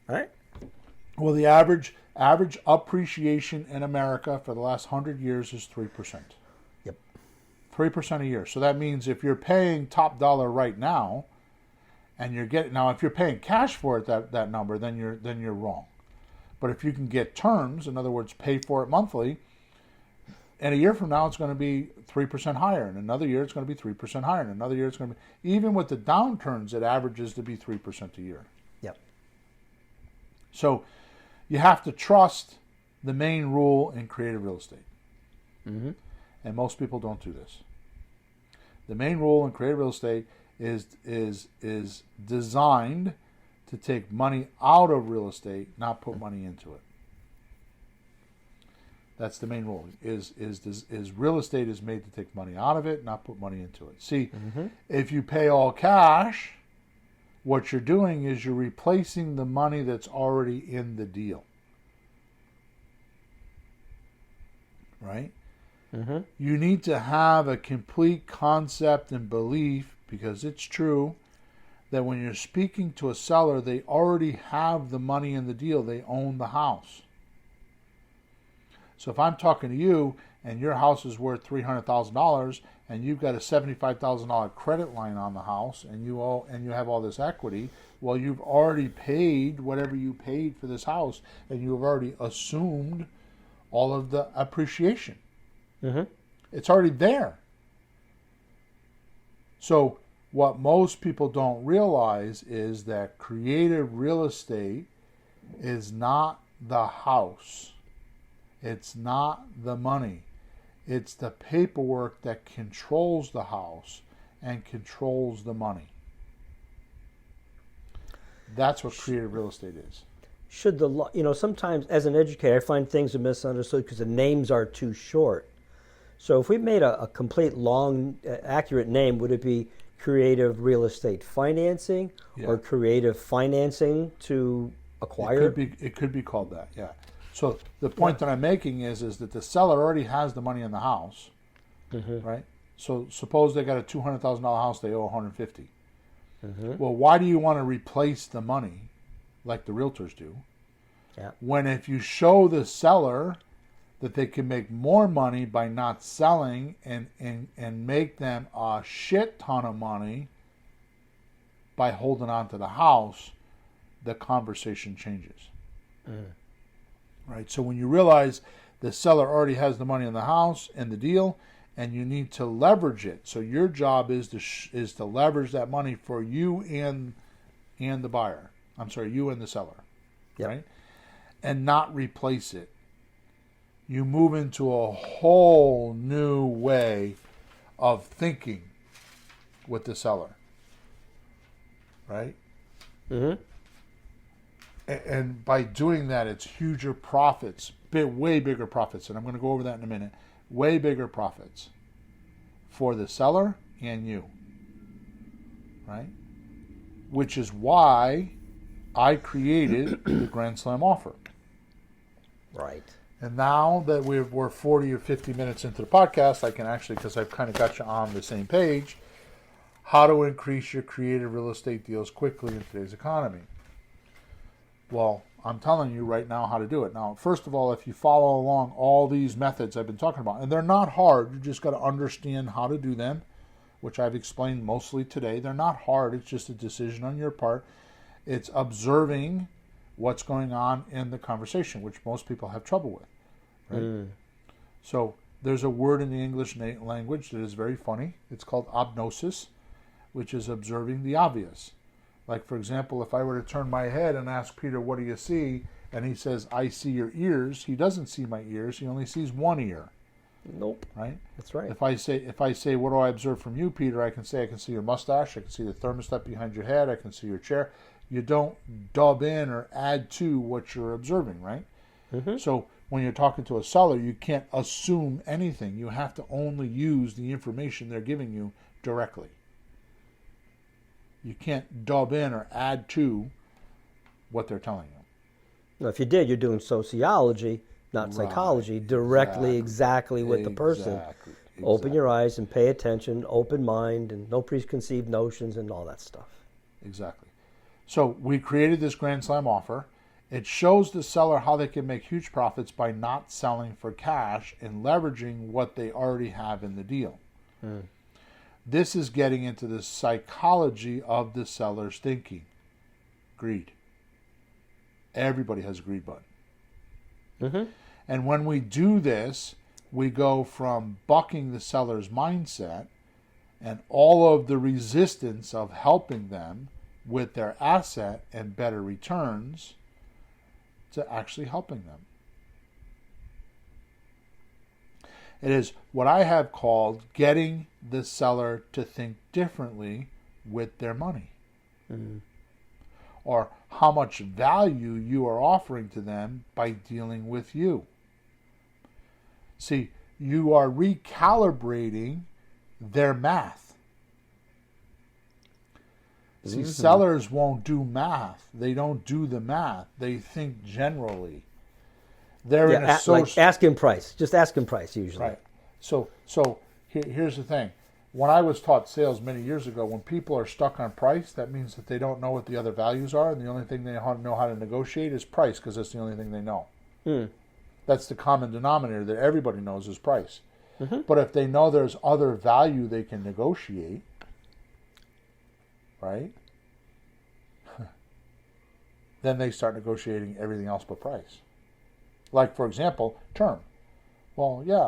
right? Well, the average appreciation in America for the last 100 years is 3%. Yep. 3% a year. So that means if you're paying top dollar right now, and if you're paying cash for it, that number, then you're wrong. But if you can get terms, in other words, pay for it monthly, and a year from now it's going to be 3% higher, and another year it's going to be 3% higher, and another year it's going to be, even with the downturns, it averages to be 3% a year. Yep. So you have to trust the main rule in creative real estate. And most people don't do this. The main rule in creative real estate is designed to take money out of real estate, not put money into it. That's the main rule. Is real estate is made to take money out of it, not put money into it. See, if you pay all cash, what you're doing is you're replacing the money that's already in the deal. Right? You need to have a complete concept and belief, because it's true, that when you're speaking to a seller, they already have the money in the deal. They own the house. So if I'm talking to you and your house is worth $300,000 and you've got a $75,000 credit line on the house and you have all this equity, well, you've already paid whatever you paid for this house, and you've already assumed all of the appreciation. It's already there. So what most people don't realize is that creative real estate is not the house. It's not the money. It's the paperwork that controls the house and controls the money. That's what creative real estate is. Should sometimes as an educator, I find things are misunderstood because the names are too short. So if we made a complete long, accurate name, would it be creative real estate financing or creative financing to acquire? It could be called that, yeah. So the point that I'm making is that the seller already has the money in the house, right? So suppose they got a $200,000 house, they owe $150,000. Well, why do you want to replace the money like the realtors do? When if you show the seller that they can make more money by not selling and make them a shit ton of money by holding on to the house, the conversation changes. Right? So when you realize the seller already has the money in the house and the deal, and you need to leverage it. So your job is to leverage that money for you and the buyer. I'm sorry, you and the seller. Right? And not replace it. You move into a whole new way of thinking with the seller. Right? And by doing that, it's huger profits, way bigger profits. And I'm going to go over that in a minute. Way bigger profits for the seller and you. Right? Which is why I created the Grand Slam offer. Right. And now that we're 40 or 50 minutes into the podcast, I can actually, because I've kind of got you on the same page, how to increase your creative real estate deals quickly in today's economy. Well, I'm telling you right now how to do it. Now, first of all, if you follow along all these methods I've been talking about, and they're not hard, you just got to understand how to do them, which I've explained mostly today. They're not hard. It's just a decision on your part. It's observing what's going on in the conversation, which most people have trouble with. Right? So there's a word in the English language that is very funny. It's called obnosis, which is observing the obvious. Like, for example, if I were to turn my head and ask Peter, what do you see? And he says, I see your ears. He doesn't see my ears. He only sees one ear. Nope. right? That's right. If I say, what do I observe from you, Peter? I can say, I can see your mustache. I can see the thermostat behind your head. I can see your chair. You don't dub in or add to what you're observing, right? Mm-hmm. So when you're talking to a seller, you can't assume anything. You have to only use the information they're giving you directly. You can't dub in or add to what they're telling you. Now, if you did, you're doing sociology, not Right. psychology, directly, exactly with the person. Exactly. Open your eyes and pay attention, open mind, and no preconceived notions and all that stuff. Exactly. So we created this Grand Slam offer. It shows the seller how they can make huge profits by not selling for cash and leveraging what they already have in the deal. This is getting into the psychology of the seller's thinking. Greed. Everybody has a greed button. Mm-hmm. And when we do this, we go from bucking the seller's mindset and all of the resistance of helping them with their asset and better returns to actually helping them. It is what I have called getting the seller to think differently with their money. Mm-hmm. Or how much value you are offering to them by dealing with you. See, you are recalibrating their math. See, sellers won't do math. They don't do the math. They think generally. They're in a like asking price. Just asking price usually. Right. So here's the thing. When I was taught sales many years ago, when people are stuck on price, that means that they don't know what the other values are, and the only thing they know how to negotiate is price, because that's the only thing they know. That's the common denominator that everybody knows is price. Mm-hmm. But if they know there's other value they can negotiate, right? Then they start negotiating everything else but price. Like, for example, term. Well, yeah,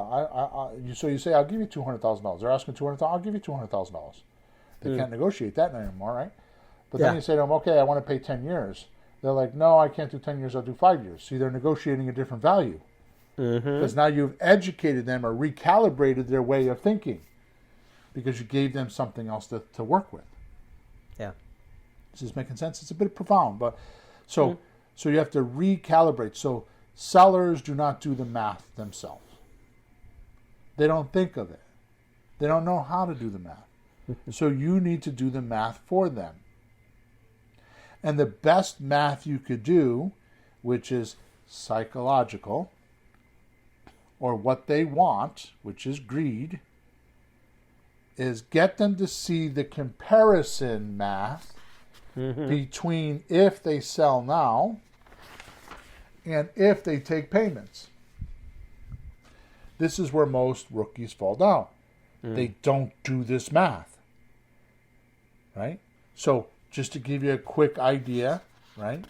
so you say, I'll give you $200,000. They're asking $200,000, I'll give you $200,000. They can't negotiate that anymore, right? But then you say to them, okay, I want to pay 10 years. They're like, no, I can't do 10 years, I'll do 5 years. See, they're negotiating a different value. Because now you've educated them or recalibrated their way of thinking because you gave them something else to work with. Yeah. This is making sense? It's a bit profound, but so you have to recalibrate. So sellers do not do the math themselves. They don't think of it. They don't know how to do the math. So you need to do the math for them. And the best math you could do, which is psychological, or what they want, which is greed, is get them to see the comparison math between if they sell now and if they take payments. This is where most rookies fall down. They don't do this math, right? So just to give you a quick idea, right?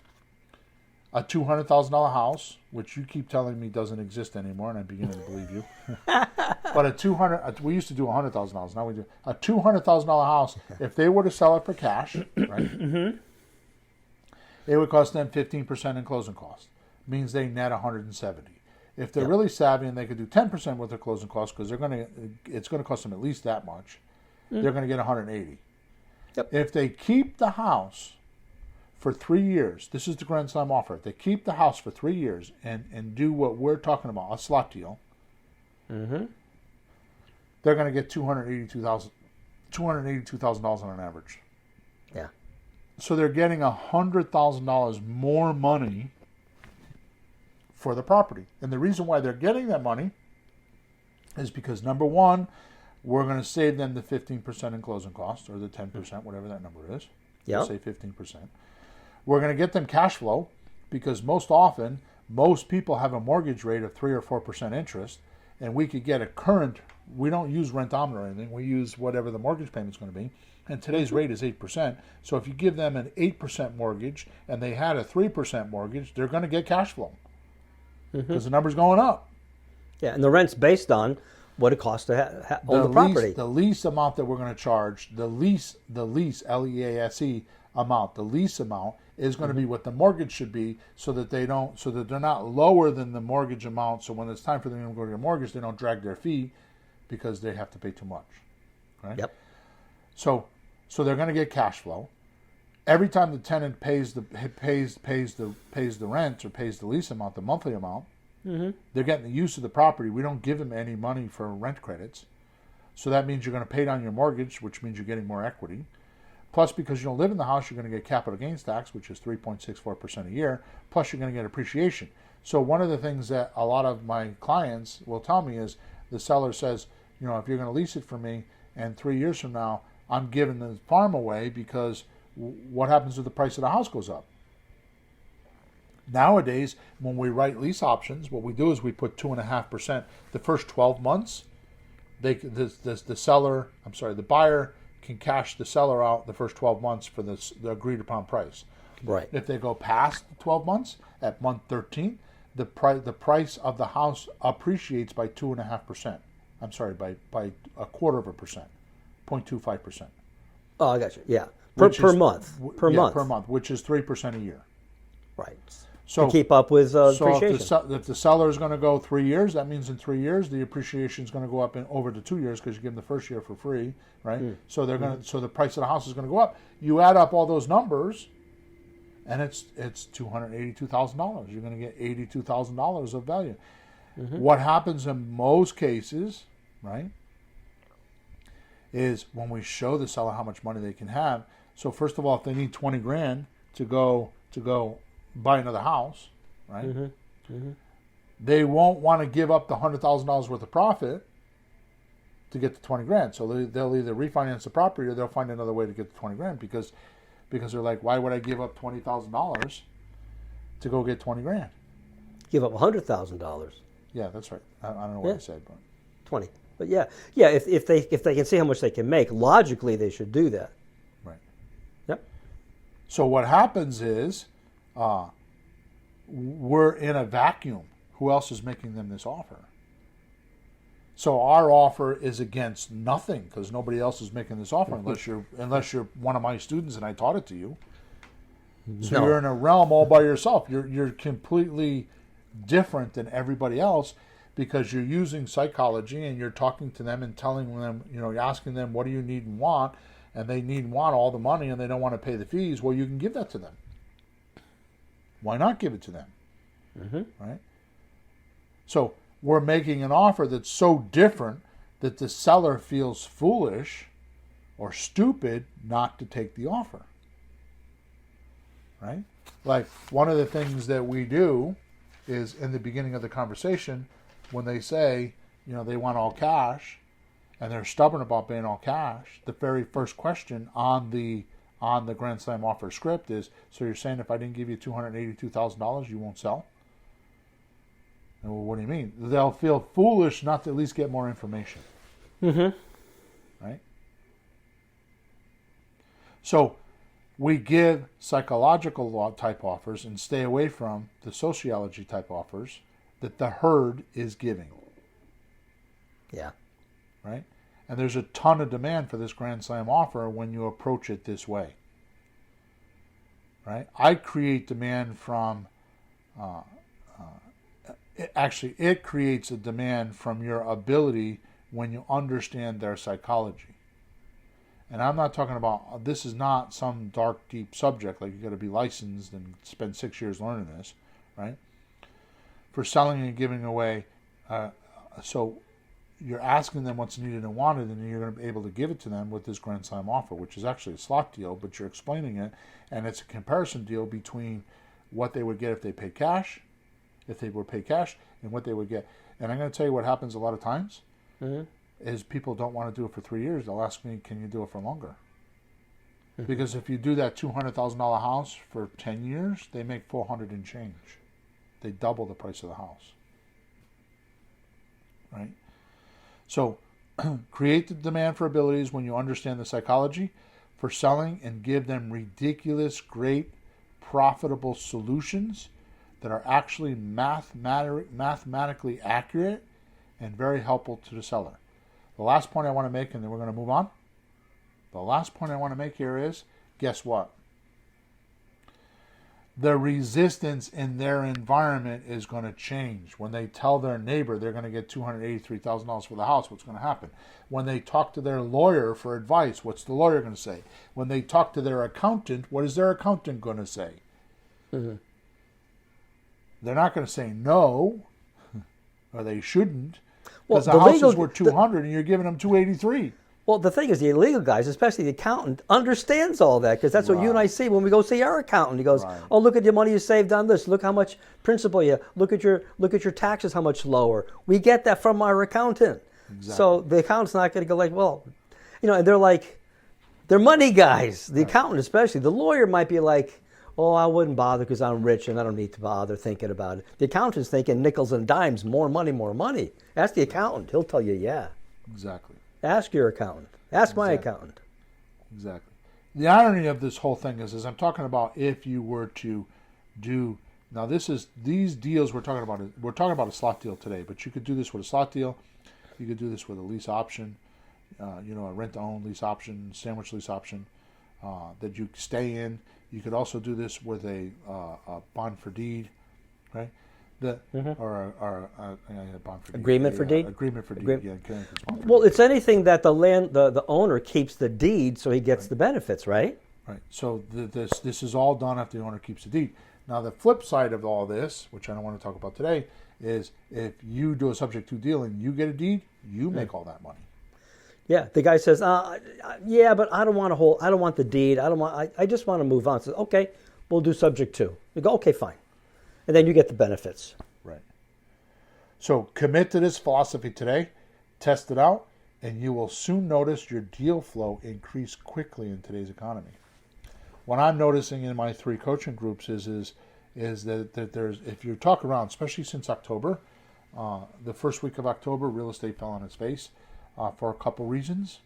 A $200,000 house, which you keep telling me doesn't exist anymore, and I'm beginning to believe you. But we used to do $100,000. Now we do a $200,000 house. If they were to sell it for cash, right? It would cost them 15% in closing costs. Means they net 170. If they're really savvy and they could do 10% with their closing costs, because it's going to cost them at least that much, they're going to get 180. Yep. If they keep the house for 3 years, this is the Grand Slam offer. If they keep the house for 3 years and do what we're talking about, a slot deal, they're going to get $282,000 on an average. Yeah. So they're getting $100,000 more money for the property. And the reason why they're getting that money is because, number one, we're going to save them the 15% in closing costs, or the 10%, whatever that number is. Yeah. Say 15%. We're going to get them cash flow, because most often, most people have a mortgage rate of 3 or 4% interest, and we could get a current, we don't use rentometer or anything, we use whatever the mortgage payment's going to be, and today's rate is 8%. So if you give them an 8% mortgage, and they had a 3% mortgage, they're going to get cash flow, because the number's going up. Yeah, and the rent's based on what it costs to own the property. The lease amount that we're going to charge, the lease, L-E-A-S-E amount, the lease amount is going to be what the mortgage should be, so that they're not lower than the mortgage amount. So when it's time for them to go to their mortgage, they don't drag their feet because they have to pay too much. Right? Yep. So they're going to get cash flow. Every time the tenant pays the rent or pays the lease amount, the monthly amount, they're getting the use of the property. We don't give them any money for rent credits. So that means you're going to pay down your mortgage, which means you're getting more equity. Plus, because you don't live in the house, you're going to get capital gains tax, which is 3.64% a year. Plus, you're going to get appreciation. So one of the things that a lot of my clients will tell me is the seller says, if you're going to lease it for me, and 3 years from now, I'm giving the farm away, because what happens if the price of the house goes up? Nowadays, when we write lease options, what we do is we put 2.5%. The first 12 months, the buyer can cash the seller out the first 12 months for the agreed upon price. Right. If they go past 12 months, at month 13, the price of the house appreciates by 2.5%. I'm sorry, by 0.25%, 0.25%. Oh, I got you. Yeah, per month, which is 3% a year. Right. So to keep up with appreciation. If the seller is going to go 3 years, that means in 3 years the appreciation is going to go up over to 2 years, because you give them the first year for free, right? So they're going to, so the price of the house is going to go up. You add up all those numbers, and it's $282,000. You're going to get $82,000 of value. What happens in most cases, right, is when we show the seller how much money they can have. So first of all, if they need $20,000 to go buy another house, right? They won't want to give up the $100,000 worth of profit to get the $20,000. So they'll either refinance the property, or they'll find another way to get the $20,000, because they're like, why would I give up $20,000 to go get $20,000? Give up $100,000. Yeah, that's right. I don't know what I said, but 20. But yeah. If they can see how much they can make, logically they should do that. Right. Yep. So what happens is, we're in a vacuum. Who else is making them this offer? So our offer is against nothing, because nobody else is making this offer unless you're one of my students and I taught it to you. So you're in a realm all by yourself. You're completely different than everybody else, because you're using psychology and you're talking to them and telling them, you're asking them, what do you need and want? And they need and want all the money, and they don't want to pay the fees. Well, you can give that to them. Why not give it to them? Right? So we're making an offer that's so different that the seller feels foolish or stupid not to take the offer. Right? Like, one of the things that we do is, in the beginning of the conversation, when they say, they want all cash, and they're stubborn about paying all cash, the very first question on the Grand Slam offer script is, so you're saying if I didn't give you $282,000, you won't sell? And, well, what do you mean? They'll feel foolish not to at least get more information. Right? So we give psychological type offers and stay away from the sociology type offers that the herd is giving. Yeah. Right? And there's a ton of demand for this Grand Slam offer when you approach it this way. Right? I create demand from, it creates a demand from your ability when you understand their psychology. And I'm not talking about, this is not some dark, deep subject, like you got to be licensed and spend 6 years learning this, right? For selling and giving away, so you're asking them what's needed and wanted, and you're going to be able to give it to them with this Grand Slam offer, which is actually a slot deal, but you're explaining it, and it's a comparison deal between what they would get if they paid cash, and what they would get. And I'm going to tell you what happens a lot of times, is people don't want to do it for 3 years. They'll ask me, can you do it for longer? Because if you do that $200,000 house for 10 years, they make $400 and change. They double the price of the house. Right? So create the demand for abilities when you understand the psychology for selling, and give them ridiculous, great, profitable solutions that are actually mathematically accurate and very helpful to the seller. The last point I want to make, and then we're going to move on. The last point I want to make here is, guess what? the resistance in their environment is going to change. When they tell their neighbor they're going to get $283,000 for the house, what's going to happen? When they talk to their lawyer for advice, what's the lawyer going to say? When they talk to their accountant, what is their accountant going to say? Mm-hmm. They're not going to say no, or they shouldn't, Well, because the houses were 200 and you're giving them 283. Well, the thing is, the illegal guys, especially the accountant, understands all that, because that's what you and I see when we go see our accountant. He goes, "Oh, look at the money you saved on this. Look how much principal you. Look at your taxes, how much lower." We get that from our accountant. Exactly. So the accountant's not going to go like, well, and they're money guys. The accountant, especially, the lawyer might be like, "Oh, I wouldn't bother because I'm rich and I don't need to bother thinking about it." The accountant's thinking nickels and dimes, more money, more money. Ask the accountant; he'll tell you, yeah. Exactly. Ask your accountant. Ask my accountant. Exactly. The irony of this whole thing is I'm talking about if you were to do, now these deals we're talking about a slot deal today, but you could do this with a slot deal. You could do this with a lease option, a rent-to-own lease option, sandwich lease option that you stay in. You could also do this with a bond for deed, right? Or a bond for deed. Agreement for deed? Agreement for deed, yeah. Well, it's anything that the owner keeps the deed so he gets the benefits, right? Right. So this is all done after the owner keeps the deed. Now, the flip side of all this, which I don't want to talk about today, is if you do a subject to deal and you get a deed, you make all that money. Yeah, the guy says, "Yeah, but I don't want the deed. I just want to move on." Says, "Okay, we'll do subject to." You go, "Okay, fine," and then you get the benefits. Right. So commit to this philosophy today, test it out, and you will soon notice your deal flow increase quickly in today's economy. What I'm noticing in my 3 coaching groups is that there's, if you talk around, especially since October, the first week of October, real estate fell on its face for a couple reasons.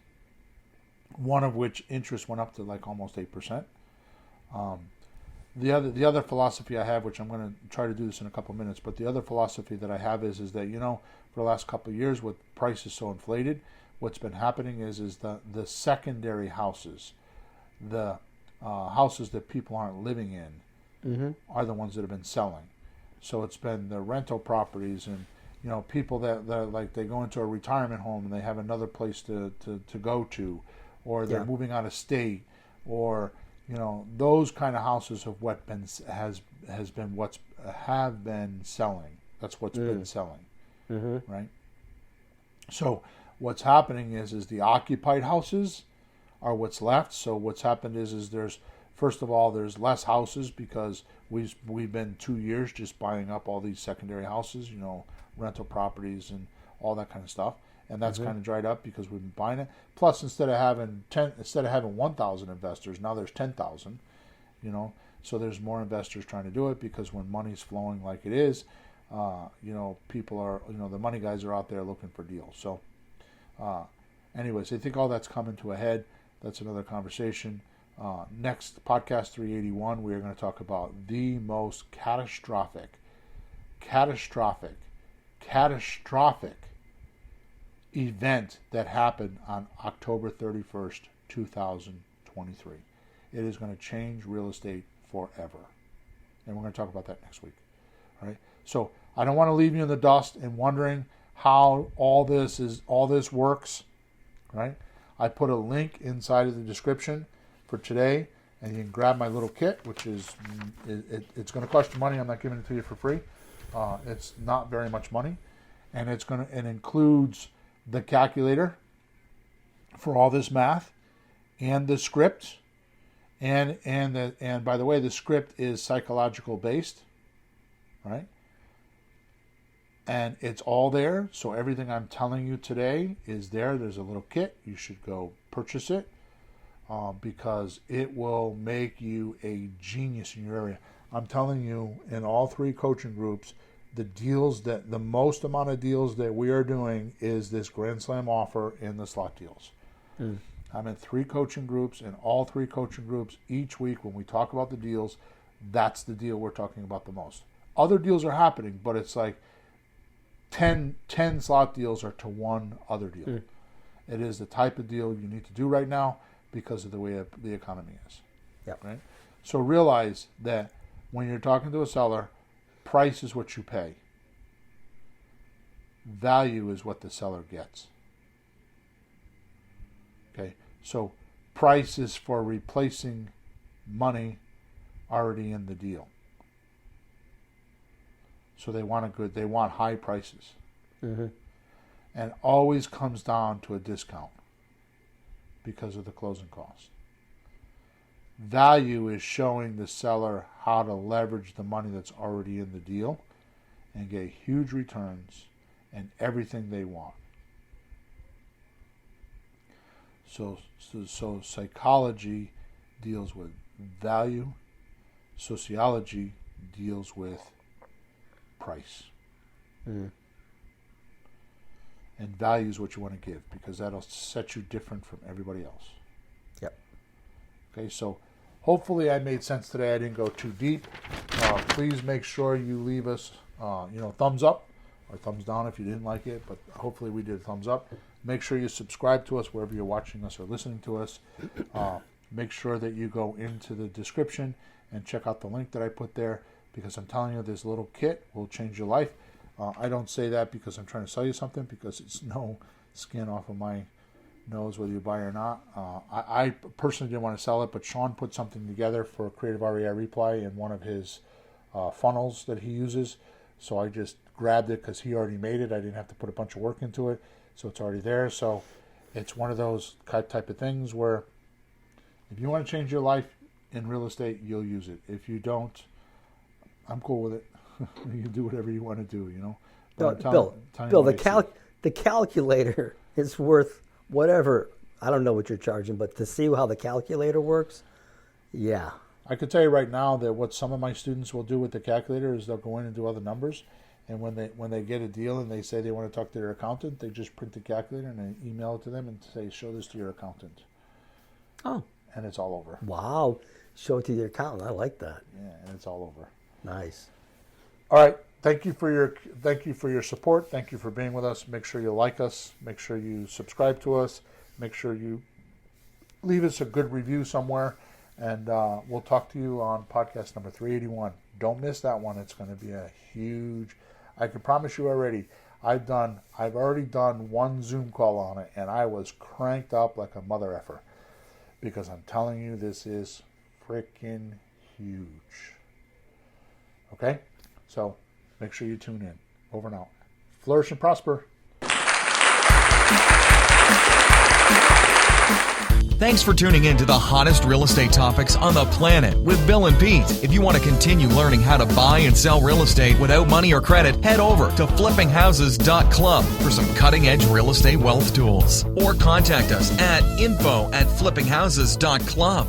One of which interest went up to like almost 8%. The other philosophy I have, which I'm going to try to do this in a couple minutes, but the other philosophy that I have is that for the last couple of years, with prices so inflated, what's been happening is the secondary houses, the houses that people aren't living in, are the ones that have been selling. So it's been the rental properties and people that like they go into a retirement home and they have another place to go to, or they're moving out of state, or those kind of houses have been selling. That's what's been selling, right? So what's happening is the occupied houses are what's left. So what's happened is there's, first of all, there's less houses because we've been 2 years just buying up all these secondary houses, rental properties and all that kind of stuff. And that's kind of dried up because we've been buying it. Plus, instead of having 1,000 investors, now there's 10,000. So there's more investors trying to do it because when money's flowing like it is, people are, the money guys are out there looking for deals. So, anyways, I think all that's coming to a head. That's another conversation. Next podcast 381, we are going to talk about the most catastrophic event that happened on October 31st, 2023. It is going to change real estate forever. And we're going to talk about that next week. All right. So I don't want to leave you in the dust and wondering how all this works. Right. I put a link inside of the description for today, and you can grab my little kit, which is it's going to cost you money. I'm not giving it to you for free. It's not very much money, and it includes the calculator for all this math, and the script, and by the way, the script is psychological based, right? And it's all there. So everything I'm telling you today is there. There's a little kit. You should go purchase it because it will make you a genius in your area. I'm telling you, in all 3 coaching groups, the most amount of deals that we are doing is this Grand Slam offer and the slot deals. I'm in 3 coaching groups, and all 3 coaching groups each week when we talk about the deals, that's the deal we're talking about the most. Other deals are happening, but it's like 10 slot deals are to 1 other deal. It is the type of deal you need to do right now because of the way the economy is. Yep. Right? So realize that when you're talking to a seller, price is what you pay. Value is what the seller gets. Okay, so price is for replacing money already in the deal. So they want high prices. Mm-hmm. And always comes down to a discount because of the closing cost. Value is showing the seller how to leverage the money that's already in the deal and get huge returns and everything they want. So psychology deals with value. Sociology deals with price. Mm. And value is what you want to give because that'll set you different from everybody else. Yep. Okay, so hopefully I made sense today. I didn't go too deep. Please make sure you leave us, thumbs up or thumbs down if you didn't like it. But hopefully we did a thumbs up. Make sure you subscribe to us wherever you're watching us or listening to us. Make sure that you go into the description and check out the link that I put there because I'm telling you this little kit will change your life. I don't say that because I'm trying to sell you something because it's no skin off of my nose whether you buy or not. I personally didn't want to sell it, but Sean put something together for Creative REI Reply in one of his funnels that he uses. So I just grabbed it because he already made it. I didn't have to put a bunch of work into it. So it's already there. So it's one of those type of things where if you want to change your life in real estate, you'll use it. If you don't, I'm cool with it. You do whatever you want to do, But Bill, the calculator is worth whatever. I don't know what you're charging, but to see how the calculator works, yeah. I could tell you right now that what some of my students will do with the calculator is they'll go in and do other numbers, and when they get a deal and they say they want to talk to their accountant, they just print the calculator and they email it to them and say, "Show this to your accountant." Oh, and it's all over. Wow, show it to your accountant. I like that. Yeah, and it's all over. Nice. All right. Thank you for your support. Thank you for being with us. Make sure you like us. Make sure you subscribe to us. Make sure you leave us a good review somewhere. And we'll talk to you on podcast number 381. Don't miss that one. It's going to be a huge. I can promise you already. I've already done one Zoom call on it, and I was cranked up like a mother effer because I'm telling you this is freaking huge. Okay. So make sure you tune in. Over and out. Flourish and prosper. Thanks for tuning in to the hottest real estate topics on the planet with Bill and Pete. If you want to continue learning how to buy and sell real estate without money or credit, head over to flippinghouses.club for some cutting-edge real estate wealth tools. Or contact us at info@flippinghouses.club.